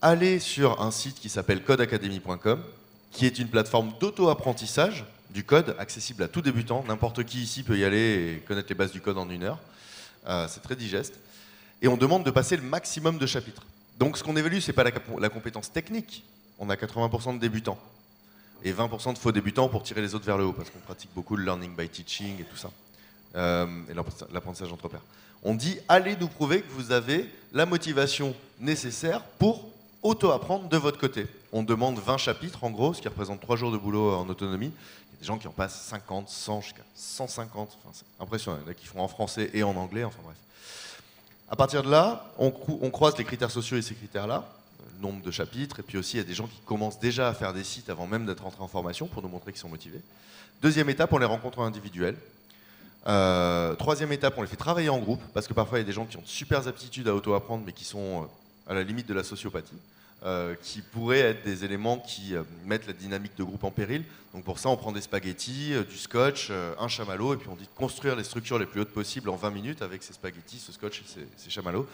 allez sur un site qui s'appelle codeacademy.com, qui est une plateforme d'auto-apprentissage du code accessible à tout débutant. N'importe qui ici peut y aller et connaître les bases du code en 1 heure. C'est très digeste. Et on demande de passer le maximum de chapitres. Donc ce qu'on évalue, ce n'est pas la compétence technique. On a 80% de débutants et 20% de faux débutants pour tirer les autres vers le haut, parce qu'on pratique beaucoup le learning by teaching et tout ça, et l'apprentissage entre pairs. On dit, allez nous prouver que vous avez la motivation nécessaire pour auto-apprendre de votre côté. On demande 20 chapitres, en gros, ce qui représente 3 jours de boulot en autonomie. Il y a des gens qui en passent 50, 100, jusqu'à 150. Enfin, c'est impressionnant. Il y en a qui font en français et en anglais, enfin bref. À partir de là, on croise les critères sociaux et ces critères-là, le nombre de chapitres, et puis aussi il y a des gens qui commencent déjà à faire des sites avant même d'être entrés en formation pour nous montrer qu'ils sont motivés. Deuxième étape, on les rencontre en individuel. Troisième étape, on les fait travailler en groupe, parce que parfois il y a des gens qui ont de super aptitudes à auto-apprendre, mais qui sont à la limite de la sociopathie, qui pourraient être des éléments qui mettent la dynamique de groupe en péril. Donc pour ça, on prend des spaghettis, du scotch, un chamallow, et puis on dit de construire les structures les plus hautes possibles en 20 minutes avec ces spaghettis, ce scotch et ces chamallows.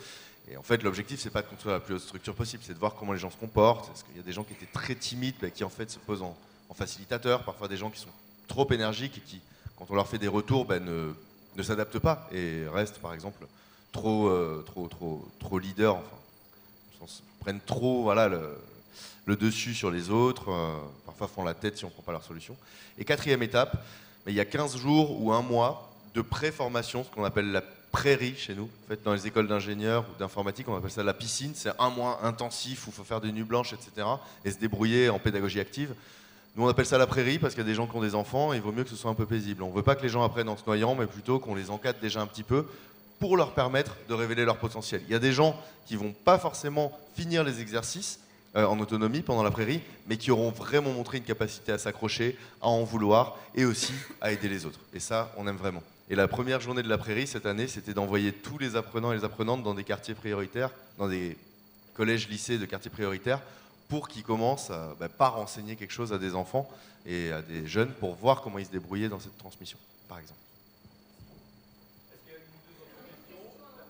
Et en fait, l'objectif, c'est pas de construire la plus haute structure possible, c'est de voir comment les gens se comportent. Parce qu'il y a des gens qui étaient très timides, qui en fait se posent en facilitateur, parfois des gens qui sont trop énergiques et qui, quand on leur fait des retours, ne s'adaptent pas et restent, par exemple, trop leader, enfin, prennent trop le dessus sur les autres, parfois font la tête si on ne prend pas leur solution. Et quatrième étape, il y a 15 jours ou 1 mois de pré-formation, ce qu'on appelle la prairie chez nous. En fait, dans les écoles d'ingénieurs ou d'informatique, on appelle ça la piscine. C'est 1 mois intensif où il faut faire des nuits blanches, etc. et se débrouiller en pédagogie active. Nous, on appelle ça la prairie parce qu'il y a des gens qui ont des enfants et il vaut mieux que ce soit un peu paisible. On ne veut pas que les gens apprennent en se noyant, mais plutôt qu'on les encadre déjà un petit peu pour leur permettre de révéler leur potentiel. Il y a des gens qui ne vont pas forcément finir les exercices en autonomie pendant la prairie, mais qui auront vraiment montré une capacité à s'accrocher, à en vouloir et aussi à aider les autres. Et ça, on aime vraiment. Et la première journée de la prairie cette année, c'était d'envoyer tous les apprenants et les apprenantes dans des quartiers prioritaires, dans des collèges, lycées de quartiers prioritaires, pour qu'ils commencent par enseigner quelque chose à des enfants et à des jeunes pour voir comment ils se débrouillaient dans cette transmission, par exemple. Est-ce qu'il y a une ou deux autres questions?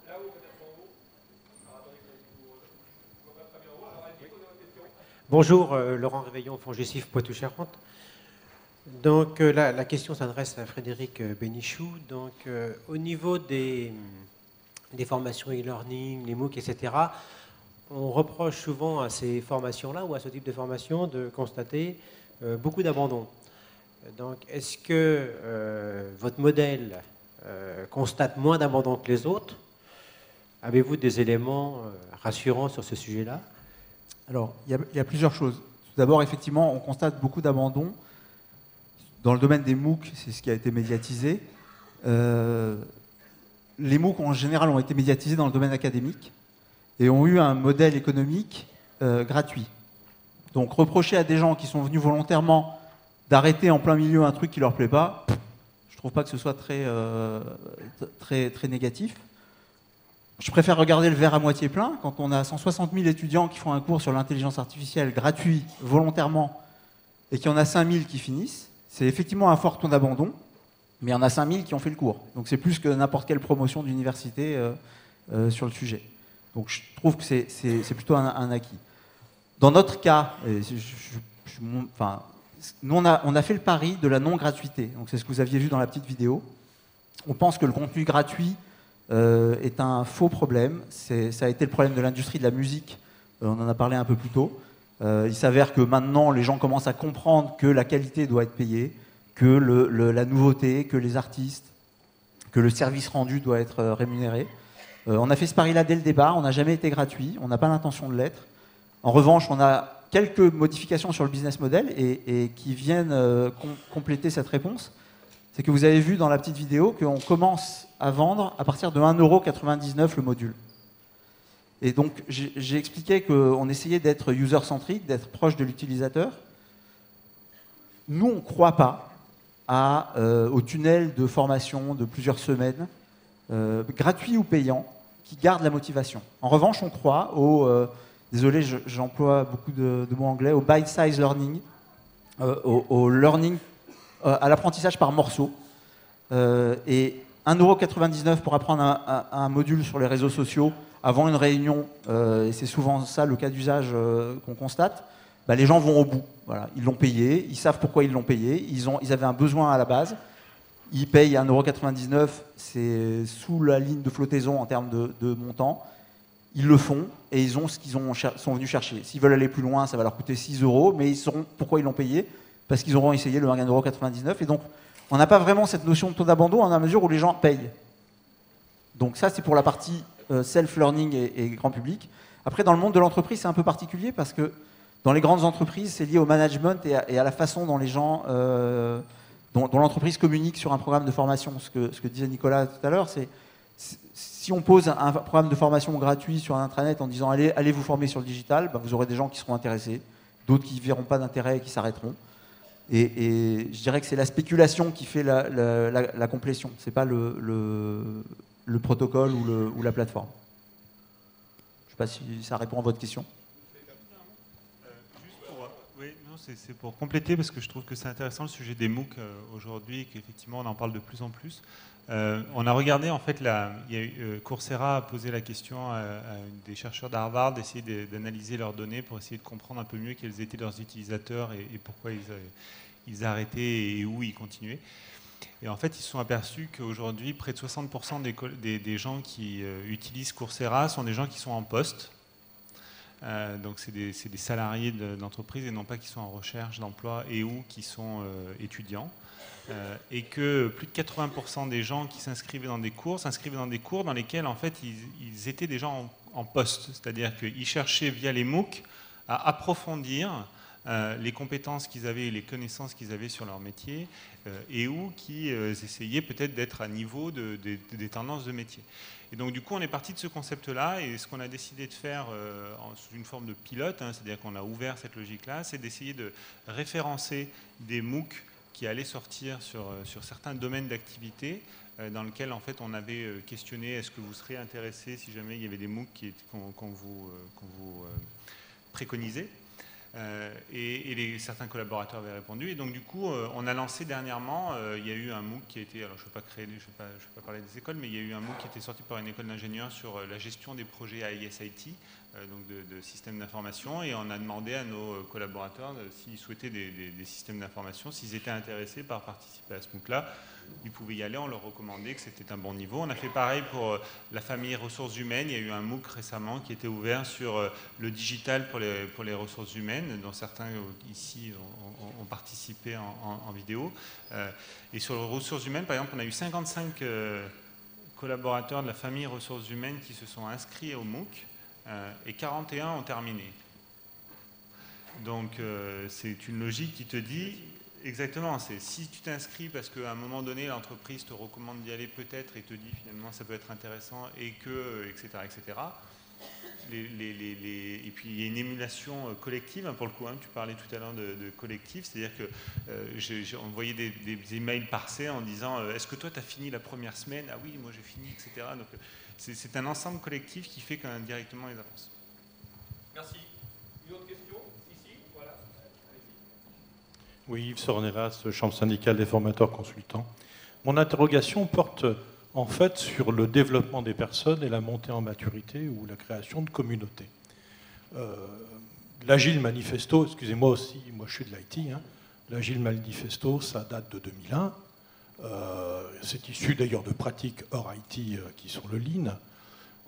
Là où peut-être en haut. Alors attendez, je vois pas très bien en haut. Alors allez-y, posez votre question. Bonjour, Laurent Réveillon, Fongecif Poitou-Charentes. Donc la question s'adresse à Frédéric Bénichou. Donc au niveau des formations e-learning, les MOOC, etc., on reproche souvent à ces formations-là ou à ce type de formation de constater beaucoup d'abandon. Donc, est-ce que votre modèle constate moins d'abandon que les autres? Avez-vous des éléments rassurants sur ce sujet-là? Alors, il y a plusieurs choses. Tout d'abord, effectivement, on constate beaucoup d'abandon. Dans le domaine des MOOC, c'est ce qui a été médiatisé. Les MOOC, en général, ont été médiatisés dans le domaine académique et ont eu un modèle économique gratuit. Donc reprocher à des gens qui sont venus volontairement d'arrêter en plein milieu un truc qui ne leur plaît pas, je ne trouve pas que ce soit très négatif. Je préfère regarder le verre à moitié plein. Quand on a 160 000 étudiants qui font un cours sur l'intelligence artificielle gratuit, volontairement, et qu'il y en a 5 000 qui finissent, c'est effectivement un fort taux d'abandon, mais il y en a 5 000 qui ont fait le cours. Donc c'est plus que n'importe quelle promotion d'université sur le sujet. Donc je trouve que c'est plutôt un acquis. Dans notre cas, nous on a fait le pari de la non-gratuité. Donc c'est ce que vous aviez vu dans la petite vidéo. On pense que le contenu gratuit est un faux problème. Ça a été le problème de l'industrie de la musique. On en a parlé un peu plus tôt. Il s'avère que maintenant, les gens commencent à comprendre que la qualité doit être payée, que la nouveauté, que les artistes, que le service rendu doit être rémunéré. On a fait ce pari-là dès le départ, on n'a jamais été gratuit, on n'a pas l'intention de l'être. En revanche, on a quelques modifications sur le business model et qui viennent compléter cette réponse. C'est que vous avez vu dans la petite vidéo qu'on commence à vendre à partir de 1,99 € le module. Et donc, j'ai expliqué qu'on essayait d'être user-centrique, d'être proche de l'utilisateur. Nous, on ne croit pas au tunnel de formation de plusieurs semaines, gratuit ou payant, qui garde la motivation. En revanche, on croit désolé, j'emploie beaucoup de mots anglais, au bite-size learning, au learning, à l'apprentissage par morceaux. Et 1,99 € pour apprendre un module sur les réseaux sociaux avant une réunion, et c'est souvent ça le cas d'usage qu'on constate, les gens vont au bout. Voilà. Ils l'ont payé, ils savent pourquoi ils l'ont payé, ils avaient un besoin à la base, ils payent 1,99 €, c'est sous la ligne de flottaison en termes de montant, ils le font et ils ont ce qu'ils sont venus chercher. S'ils veulent aller plus loin, ça va leur coûter 6 €, mais ils sauront pourquoi ils l'ont payé, parce qu'ils auront essayé le 1,99 €. Et donc, on n'a pas vraiment cette notion de taux d'abandon à la mesure où les gens payent. Donc ça, c'est pour la partie self-learning et grand public. Après, dans le monde de l'entreprise, c'est un peu particulier parce que dans les grandes entreprises, c'est lié au management et à la façon dont les gens, dont l'entreprise communique sur un programme de formation. Ce que disait Nicolas tout à l'heure, c'est si on pose un programme de formation gratuit sur un intranet en disant allez vous former sur le digital, vous aurez des gens qui seront intéressés, d'autres qui ne verront pas d'intérêt et qui s'arrêteront. Et je dirais que c'est la spéculation qui fait la complétion. Ce n'est pas le protocole ou la plateforme. Je ne sais pas si ça répond à votre question. C'est pour compléter, parce que je trouve que c'est intéressant le sujet des MOOC aujourd'hui, et qu'effectivement on en parle de plus en plus. On a regardé, en fait, Coursera a posé la question à des chercheurs d'Harvard d'essayer d'analyser leurs données pour essayer de comprendre un peu mieux quels étaient leurs utilisateurs et pourquoi ils arrêtaient et où ils continuaient. Et en fait, ils se sont aperçus qu'aujourd'hui, près de 60% des gens qui utilisent Coursera sont des gens qui sont en poste. Donc c'est des salariés d'entreprise et non pas qui sont en recherche d'emploi et ou qui sont étudiants. Et que plus de 80% des gens qui s'inscrivaient dans des cours dans lesquels en fait ils étaient déjà en poste. C'est-à-dire qu'ils cherchaient via les MOOC à approfondir les compétences qu'ils avaient et les connaissances qu'ils avaient sur leur métier et ou qui essayaient peut-être d'être à niveau des tendances de métier. Et donc du coup on est parti de ce concept-là et ce qu'on a décidé de faire sous une forme de pilote, c'est-à-dire qu'on a ouvert cette logique-là, c'est d'essayer de référencer des MOOC qui allaient sortir sur certains domaines d'activité dans lesquels en fait on avait questionné est-ce que vous seriez intéressé si jamais il y avait des MOOC qu'on vous préconisait. Et certains collaborateurs avaient répondu. Et donc, du coup, on a lancé dernièrement, il y a eu un MOOC qui a été, alors je ne vais pas parler des écoles, mais il y a eu un MOOC qui a été sorti par une école d'ingénieurs sur la gestion des projets AISIT, donc de systèmes d'information. Et on a demandé à nos collaborateurs s'ils souhaitaient des systèmes d'information, s'ils étaient intéressés par participer à ce MOOC-là. Ils pouvaient y aller, on leur recommandait que c'était un bon niveau. On a fait pareil pour la famille ressources humaines. Il y a eu un MOOC récemment qui était ouvert sur le digital pour les ressources humaines, dont certains ici ont participé en vidéo. Et sur les ressources humaines, par exemple, on a eu 55 collaborateurs de la famille ressources humaines qui se sont inscrits au MOOC et 41 ont terminé. Donc c'est une logique qui te dit... Exactement, c'est si tu t'inscris parce qu'à un moment donné l'entreprise te recommande d'y aller peut-être et te dit finalement ça peut être intéressant et que, etc. etc. Et puis il y a une émulation collective, pour le coup, tu parlais tout à l'heure de collectif, c'est-à-dire que on voyait des emails passés en disant est-ce que toi tu as fini la première semaine? Ah oui, moi j'ai fini, etc. Donc c'est un ensemble collectif qui fait qu'indirectement ils avancent. Merci. Une autre question? Oui, Yves Sornelas, Chambre syndicale des formateurs consultants. Mon interrogation porte en fait sur le développement des personnes et la montée en maturité ou la création de communautés. L'Agile Manifesto, excusez-moi aussi, moi je suis de l'IT, l'Agile Manifesto, ça date de 2001. C'est issu d'ailleurs de pratiques hors IT qui sont le Lean.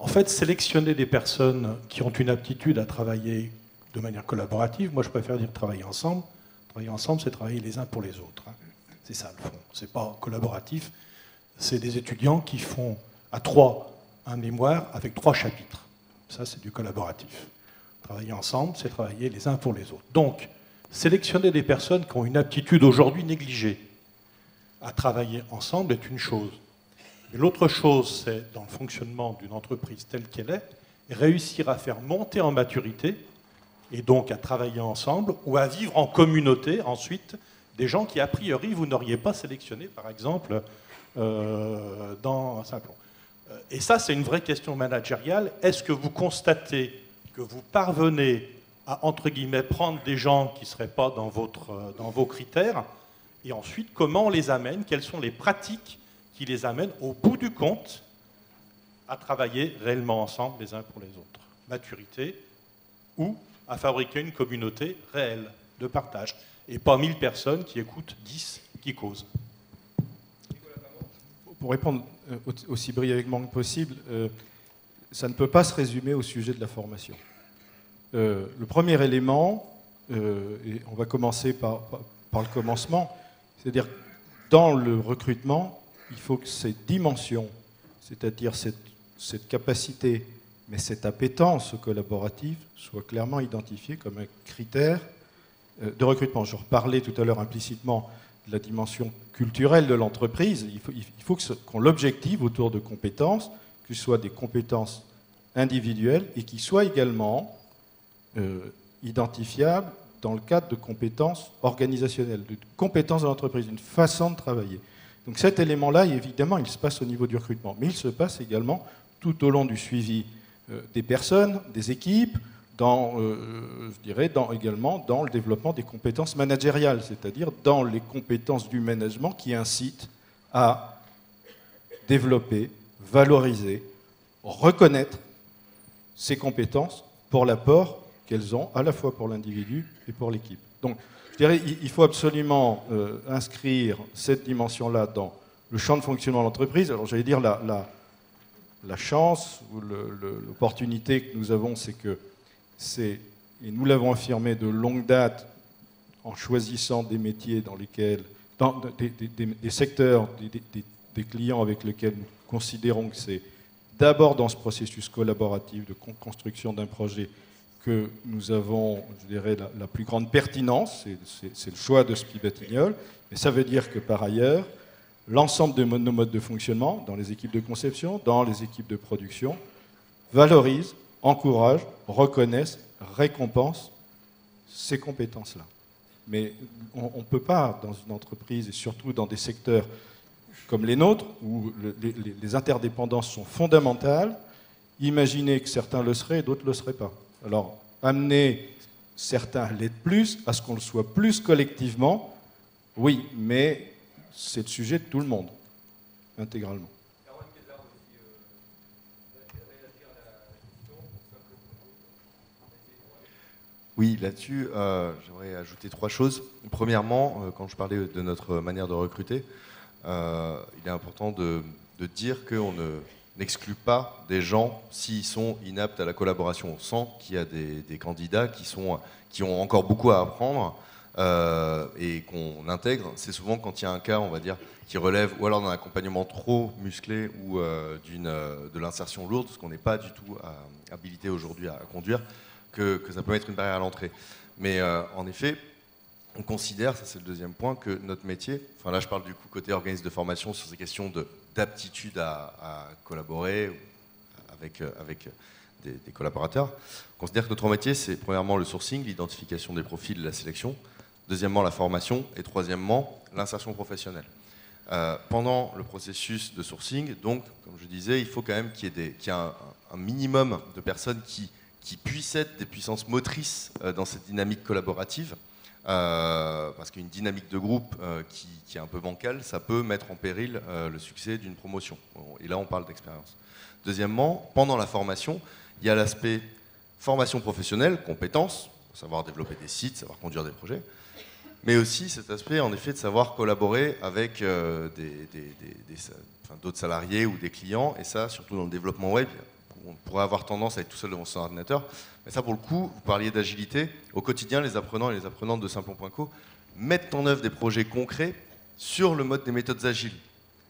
En fait, sélectionner des personnes qui ont une aptitude à travailler de manière collaborative, moi je préfère dire travailler ensemble. Travailler ensemble, c'est travailler les uns pour les autres. C'est ça le fond. C'est pas collaboratif. C'est des étudiants qui font à 3 un mémoire avec 3 chapitres. Ça, c'est du collaboratif. Travailler ensemble, c'est travailler les uns pour les autres. Donc, sélectionner des personnes qui ont une aptitude aujourd'hui négligée à travailler ensemble est une chose. Mais l'autre chose, c'est dans le fonctionnement d'une entreprise telle qu'elle est, réussir à faire monter en maturité, et donc à travailler ensemble, ou à vivre en communauté ensuite, des gens qui, a priori, vous n'auriez pas sélectionnés, par exemple, dans Simplon. Et ça, c'est une vraie question managériale. Est-ce que vous constatez que vous parvenez à, entre guillemets, prendre des gens qui ne seraient pas dans vos critères, et ensuite, comment on les amène, quelles sont les pratiques qui les amènent, au bout du compte, à travailler réellement ensemble les uns pour les autres. Maturité, ou à fabriquer une communauté réelle de partage, et pas 1000 personnes qui écoutent 10 qui causent. Pour répondre aussi brièvement que possible, ça ne peut pas se résumer au sujet de la formation. Le premier élément, et on va commencer par le commencement, c'est-à-dire dans le recrutement, il faut que ces dimensions, c'est-à-dire cette capacité, mais cette appétence collaborative, soient clairement identifiées comme un critère de recrutement. Je reparlais tout à l'heure implicitement de la dimension culturelle de l'entreprise. Il faut qu'on l'objective autour de compétences, que ce soit des compétences individuelles et qui soient également identifiables dans le cadre de compétences organisationnelles, de compétences de l'entreprise, d'une façon de travailler. Donc cet élément-là, évidemment, il se passe au niveau du recrutement, mais il se passe également tout au long du suivi des personnes, des équipes, je dirais également dans le développement des compétences managériales, c'est-à-dire dans les compétences du management qui incitent à développer, valoriser, reconnaître ces compétences pour l'apport qu'elles ont à la fois pour l'individu et pour l'équipe. Donc, je dirais il faut absolument inscrire cette dimension-là dans le champ de fonctionnement de l'entreprise. Alors, j'allais dire la chance ou l'opportunité que nous avons, c'est que et nous l'avons affirmé de longue date en choisissant des métiers dans lesquels, des secteurs, des clients avec lesquels nous considérons que c'est d'abord dans ce processus collaboratif de construction d'un projet que nous avons, je dirais, la plus grande pertinence, c'est le choix de Spies-Batignolles, mais ça veut dire que par ailleurs, l'ensemble de nos modes de fonctionnement, dans les équipes de conception, dans les équipes de production, valorisent, encouragent, reconnaissent, récompensent ces compétences-là. Mais on ne peut pas, dans une entreprise, et surtout dans des secteurs comme les nôtres, où les interdépendances sont fondamentales, imaginer que certains le seraient et d'autres ne le seraient pas. Alors, amener certains à l'être plus, à ce qu'on le soit plus collectivement, oui, mais c'est le sujet de tout le monde, intégralement. Oui, là-dessus, j'aimerais ajouter 3 choses. Premièrement, quand je parlais de notre manière de recruter, il est important de dire qu'on n'exclut pas des gens s'ils sont inaptes à la collaboration. On sent qu'il y a des candidats qui ont encore beaucoup à apprendre et qu'on intègre. C'est souvent quand il y a un cas, on va dire, qui relève ou alors d'un accompagnement trop musclé ou de l'insertion lourde, parce qu'on n'est pas du tout habilité aujourd'hui à conduire, que ça peut mettre une barrière à l'entrée. Mais en effet, on considère, ça c'est le deuxième point, que notre métier, enfin là je parle du coup côté organisme de formation sur ces questions d'aptitude à collaborer avec des collaborateurs, on considère que notre métier c'est premièrement le sourcing, l'identification des profils, la sélection, deuxièmement la formation et troisièmement l'insertion professionnelle. Pendant le processus de sourcing, donc comme je disais, il faut quand même qu'il y ait un minimum de personnes qui puissent être des puissances motrices dans cette dynamique collaborative, parce qu'une dynamique de groupe qui est un peu bancale, ça peut mettre en péril le succès d'une promotion. Et là, on parle d'expérience. Deuxièmement, pendant la formation, il y a l'aspect formation professionnelle, compétences, savoir développer des sites, savoir conduire des projets, mais aussi cet aspect, en effet, de savoir collaborer avec d'autres salariés ou des clients, et ça, surtout dans le développement web, on pourrait avoir tendance à être tout seul devant son ordinateur. Mais ça, pour le coup, vous parliez d'agilité. Au quotidien, les apprenants et les apprenantes de Simplon.co mettent en œuvre des projets concrets sur le mode des méthodes agiles.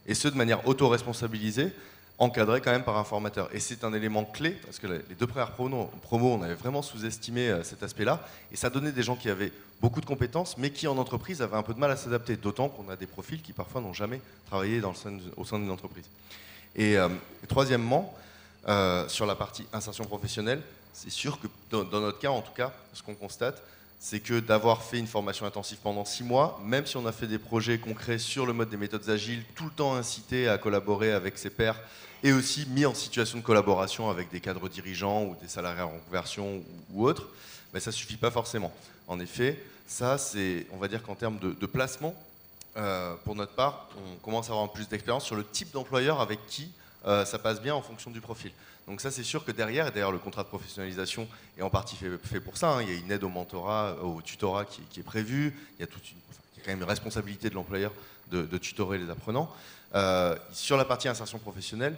Et ce, de manière auto-responsabilisée, encadrée quand même par un formateur. Et c'est un élément clé, parce que les 2 premières promos, on avait vraiment sous-estimé cet aspect-là. Et ça donnait des gens qui avaient beaucoup de compétences, mais qui, en entreprise, avaient un peu de mal à s'adapter. D'autant qu'on a des profils qui, parfois, n'ont jamais travaillé au sein d'une entreprise. Et troisièmement, sur la partie insertion professionnelle, c'est sûr que dans notre cas, en tout cas, ce qu'on constate, c'est que d'avoir fait une formation intensive pendant 6 mois, même si on a fait des projets concrets sur le mode des méthodes agiles, tout le temps incité à collaborer avec ses pairs, et aussi mis en situation de collaboration avec des cadres dirigeants ou des salariés en conversion ou autres, mais ça ne suffit pas forcément. En effet, ça, c'est, on va dire qu'en termes de placement, pour notre part, on commence à avoir plus d'expérience sur le type d'employeur avec qui ça passe bien en fonction du profil. Donc ça, c'est sûr que derrière, et d'ailleurs le contrat de professionnalisation est en partie fait pour ça, hein, il y a une aide au mentorat, au tutorat qui est prévue, il y a quand même une responsabilité de l'employeur de tutorer les apprenants. Sur la partie insertion professionnelle,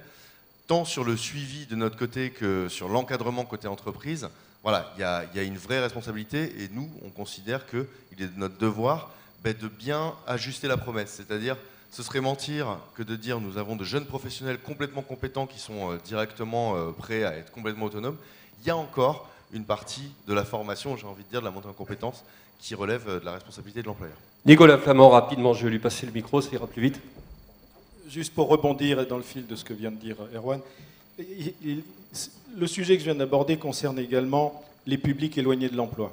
tant sur le suivi de notre côté que sur l'encadrement côté entreprise, voilà, il y a une vraie responsabilité et nous, on considère qu'il est de notre devoir de bien ajuster la promesse. C'est-à-dire, ce serait mentir que de dire nous avons de jeunes professionnels complètement compétents qui sont directement prêts à être complètement autonomes. Il y a encore une partie de la formation, j'ai envie de dire, de la montée en compétences qui relève de la responsabilité de l'employeur. Nicolas Flamand, rapidement, je vais lui passer le micro, ça ira plus vite. Juste pour rebondir dans le fil de ce que vient de dire Erwan, le sujet que je viens d'aborder concerne également les publics éloignés de l'emploi.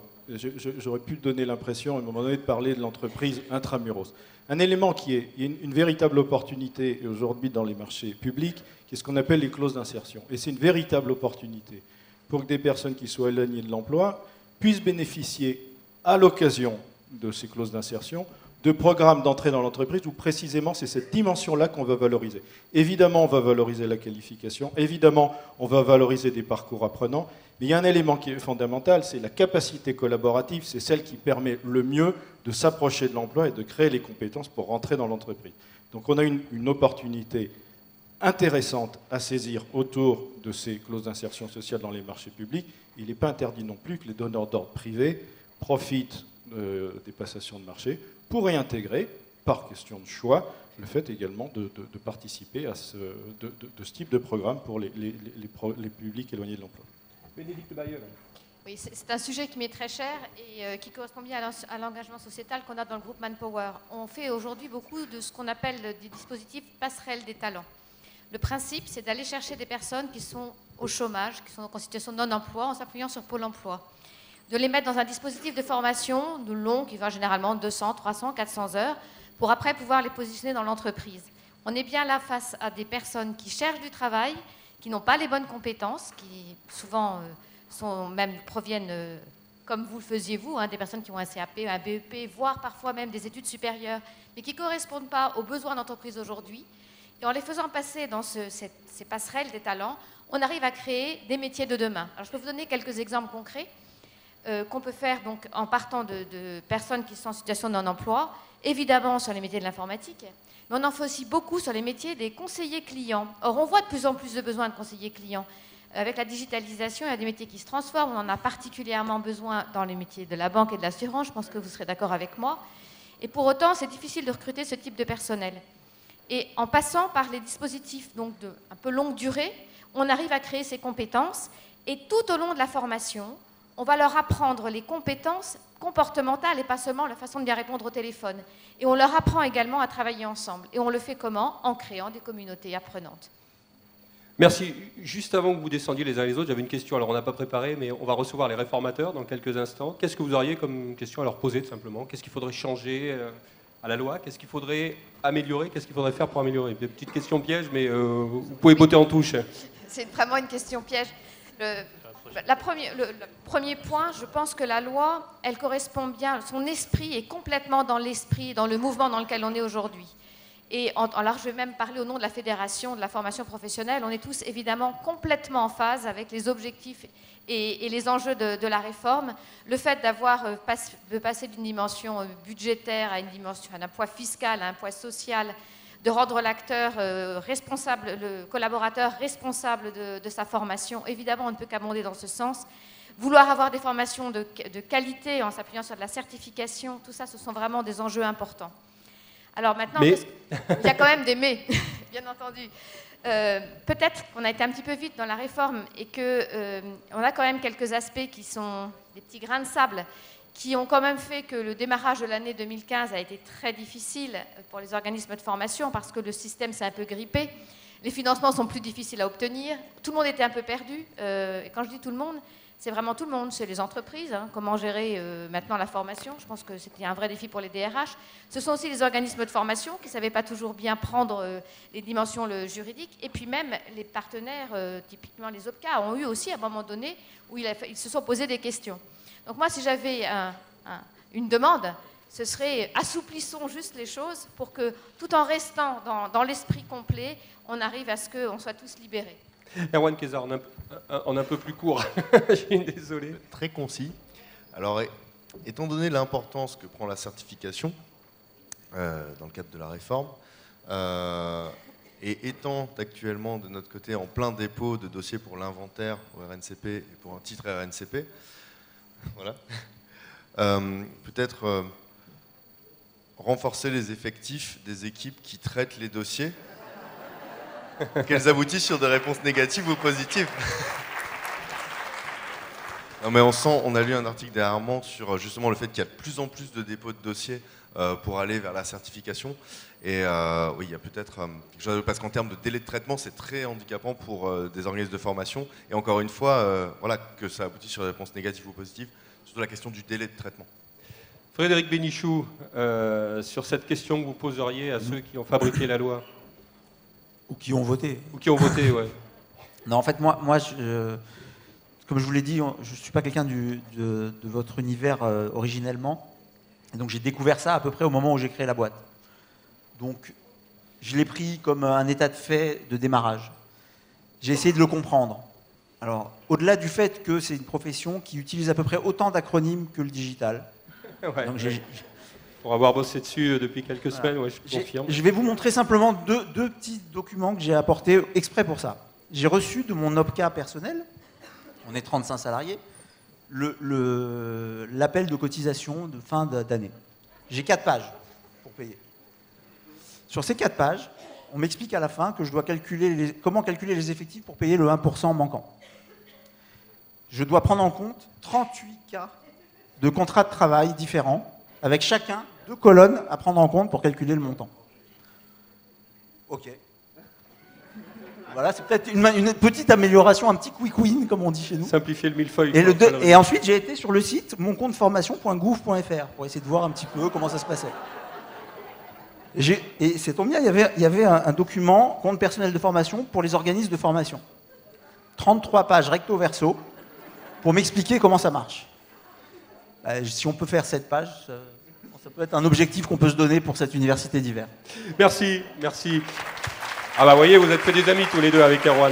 J'aurais pu donner l'impression, à un moment donné, de parler de l'entreprise intramuros. Un élément qui est une véritable opportunité aujourd'hui dans les marchés publics, qui est ce qu'on appelle les clauses d'insertion. Et c'est une véritable opportunité pour que des personnes qui soient éloignées de l'emploi puissent bénéficier, à l'occasion de ces clauses d'insertion, de programmes d'entrée dans l'entreprise où précisément c'est cette dimension-là qu'on va valoriser. Évidemment, on va valoriser la qualification, évidemment, on va valoriser des parcours apprenants, mais il y a un élément qui est fondamental, c'est la capacité collaborative, c'est celle qui permet le mieux de s'approcher de l'emploi et de créer les compétences pour rentrer dans l'entreprise. Donc on a une opportunité intéressante à saisir autour de ces clauses d'insertion sociale dans les marchés publics. Il n'est pas interdit non plus que les donneurs d'ordre privés profitent des passations de marché pour réintégrer, par question de choix, le fait également de participer à ce type de programme pour les publics éloignés de l'emploi. Bénédicte Bayeul. Oui, c'est un sujet qui m'est très cher et qui correspond bien à l'engagement sociétal qu'on a dans le groupe Manpower. On fait aujourd'hui beaucoup de ce qu'on appelle des dispositifs passerelles des talents. Le principe, c'est d'aller chercher des personnes qui sont au chômage, qui sont en situation de non-emploi, en s'appuyant sur Pôle emploi. De les mettre dans un dispositif de formation de long qui va généralement 200, 300, 400 heures pour après pouvoir les positionner dans l'entreprise. On est bien là face à des personnes qui cherchent du travail, qui n'ont pas les bonnes compétences, qui souvent proviennent, comme vous le faisiez vous, des personnes qui ont un CAP, un BEP, voire parfois même des études supérieures, mais qui ne correspondent pas aux besoins d'entreprise aujourd'hui. Et en les faisant passer dans ces passerelles des talents, on arrive à créer des métiers de demain. Alors je peux vous donner quelques exemples concrets qu'on peut faire donc, en partant de personnes qui sont en situation de non-emploi, évidemment sur les métiers de l'informatique, mais on en fait aussi beaucoup sur les métiers des conseillers clients. Or, on voit de plus en plus de besoins de conseillers clients. Avec la digitalisation, il y a des métiers qui se transforment. On en a particulièrement besoin dans les métiers de la banque et de l'assurance. Je pense que vous serez d'accord avec moi. Et pour autant, c'est difficile de recruter ce type de personnel. Et en passant par les dispositifs donc un peu longue durée, on arrive à créer ces compétences. Et tout au long de la formation, on va leur apprendre les compétences comportementales et pas seulement la façon de bien répondre au téléphone. Et on leur apprend également à travailler ensemble. Et on le fait comment? En créant des communautés apprenantes. Merci. Juste avant que vous descendiez les uns les autres, j'avais une question. Alors, on n'a pas préparé, mais on va recevoir les réformateurs dans quelques instants. Qu'est-ce que vous auriez comme question à leur poser, tout simplement? Qu'est-ce qu'il faudrait changer à la loi? Qu'est-ce qu'il faudrait améliorer? Qu'est-ce qu'il faudrait faire pour améliorer? Des petites questions pièges, mais vous pouvez botter en touche. C'est vraiment une question piège. Le premier point, je pense que la loi, elle correspond bien, son esprit est complètement dans l'esprit, dans le mouvement dans lequel on est aujourd'hui. Et alors je vais même parler au nom de la Fédération de la formation professionnelle, on est tous évidemment complètement en phase avec les objectifs et les enjeux de la réforme. Le fait de passer d'une dimension budgétaire à une dimension, d'un poids fiscal à un poids social, de rendre l'acteur responsable, le collaborateur responsable de sa formation. Évidemment, on ne peut qu'abonder dans ce sens. Vouloir avoir des formations de qualité en s'appuyant sur de la certification, tout ça, ce sont vraiment des enjeux importants. Alors maintenant, il y a quand même des mais, bien entendu. Peut-être qu'on a été un petit peu vite dans la réforme et qu'on a quand même quelques aspects qui sont des petits grains de sable qui ont quand même fait que le démarrage de l'année 2015 a été très difficile pour les organismes de formation parce que le système s'est un peu grippé. Les financements sont plus difficiles à obtenir. Tout le monde était un peu perdu. Et quand je dis tout le monde, c'est vraiment tout le monde. C'est les entreprises. Hein. Comment gérer maintenant la formation? Je pense que c'était un vrai défi pour les DRH. Ce sont aussi les organismes de formation qui ne savaient pas toujours bien prendre les dimensions juridiques. Et puis même les partenaires, typiquement les OPCA, ont eu aussi à un moment donné où ils se sont posés des questions. Donc moi, si j'avais une demande, ce serait assouplissons juste les choses pour que, tout en restant dans l'esprit complet, on arrive à ce qu'on soit tous libérés. Erwan Kézard, en un peu plus court, je suis désolé. Très concis. Alors, étant donné l'importance que prend la certification dans le cadre de la réforme, et étant actuellement de notre côté en plein dépôt de dossiers pour l'inventaire au RNCP et pour un titre RNCP, voilà, peut-être renforcer les effectifs des équipes qui traitent les dossiers, qu'elles aboutissent sur des réponses négatives ou positives. Non mais on a lu un article dernièrement sur justement le fait qu'il y a de plus en plus de dépôts de dossiers pour aller vers la certification. Et oui, il y a peut-être quelque chose, parce qu'en termes de délai de traitement, c'est très handicapant pour des organismes de formation. Et encore une fois, voilà, que ça aboutit sur des réponses négatives ou positives, surtout la question du délai de traitement. Frédéric Bénichou, sur cette question que vous poseriez à ceux qui ont fabriqué la loi. Ou qui ont voté. Ou qui ont voté, ouais. Non, en fait, moi comme je vous l'ai dit, je ne suis pas quelqu'un de votre univers originellement. Et donc j'ai découvert ça à peu près au moment où j'ai créé la boîte. Donc je l'ai pris comme un état de fait de démarrage. J'ai essayé de le comprendre. Alors, au-delà du fait que c'est une profession qui utilise à peu près autant d'acronymes que le digital. Ouais, donc, pour avoir bossé dessus depuis quelques semaines, ouais, je confirme. Je vais vous montrer simplement deux petits documents que j'ai apportés exprès pour ça. J'ai reçu de mon OPCA personnel, on est 35 salariés, l'appel de cotisation de fin d'année. J'ai 4 pages pour payer. Sur ces 4 pages, on m'explique à la fin que je dois calculer comment calculer les effectifs pour payer le 1% manquant. Je dois prendre en compte 38 cas de contrats de travail différents, avec chacun 2 colonnes à prendre en compte pour calculer le montant. Ok. Voilà, c'est peut-être une petite amélioration, un petit quick win, comme on dit chez nous. Simplifier le millefeuille. Et ensuite, j'ai été sur le site moncompteformation.gouv.fr pour essayer de voir un petit peu comment ça se passait. Et c'est tombé bien, il y avait un document, compte personnel de formation pour les organismes de formation. 33 pages recto verso pour m'expliquer comment ça marche. Si on peut faire 7 pages, ça peut être un objectif qu'on peut se donner pour cette université d'hiver. Merci, merci. Ah bah vous voyez, vous êtes fait des amis tous les deux avec Erwan.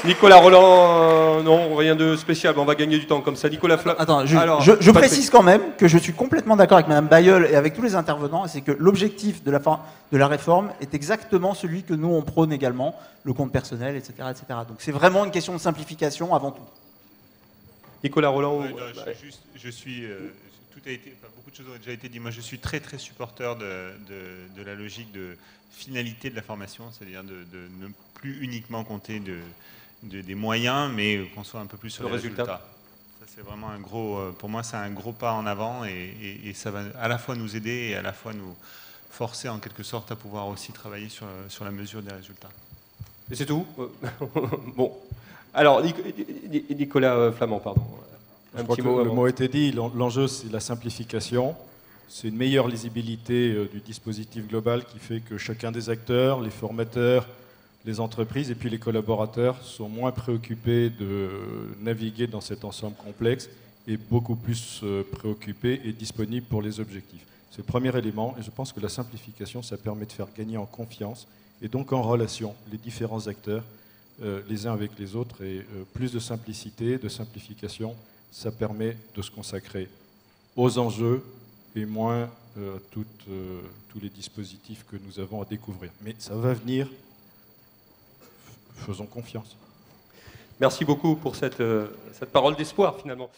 Nicolas Roland, non, rien de spécial, on va gagner du temps comme ça. Nicolas Flamand. Attends, je précise quand même que je suis complètement d'accord avec Mme Bailleul et avec tous les intervenants, c'est que l'objectif de la réforme est exactement celui que nous on prône également, le compte personnel, etc. etc. Donc c'est vraiment une question de simplification avant tout. Nicolas Roland. Ouais, non, je suis beaucoup de choses ont déjà été dites. Moi, je suis très très supporter de la logique de finalité de la formation, c'est-à-dire de ne plus uniquement compter des moyens, mais qu'on soit un peu plus sur les résultats. Ça, c'est vraiment un gros, pour moi, c'est un gros pas en avant et ça va à la fois nous aider et à la fois nous forcer en quelque sorte à pouvoir aussi travailler sur la mesure des résultats. Et c'est tout. Bon. Alors, Nicolas Flamand, pardon. Je crois que le mot a été dit, l'enjeu c'est la simplification, c'est une meilleure lisibilité du dispositif global qui fait que chacun des acteurs, les formateurs, les entreprises et puis les collaborateurs sont moins préoccupés de naviguer dans cet ensemble complexe et beaucoup plus préoccupés et disponibles pour les objectifs. C'est le premier élément et je pense que la simplification, ça permet de faire gagner en confiance et donc en relation les différents acteurs les uns avec les autres et plus de simplicité, de simplification, ça permet de se consacrer aux enjeux et moins à tous les dispositifs que nous avons à découvrir. Mais ça va venir, faisons confiance. Merci beaucoup pour cette parole d'espoir finalement.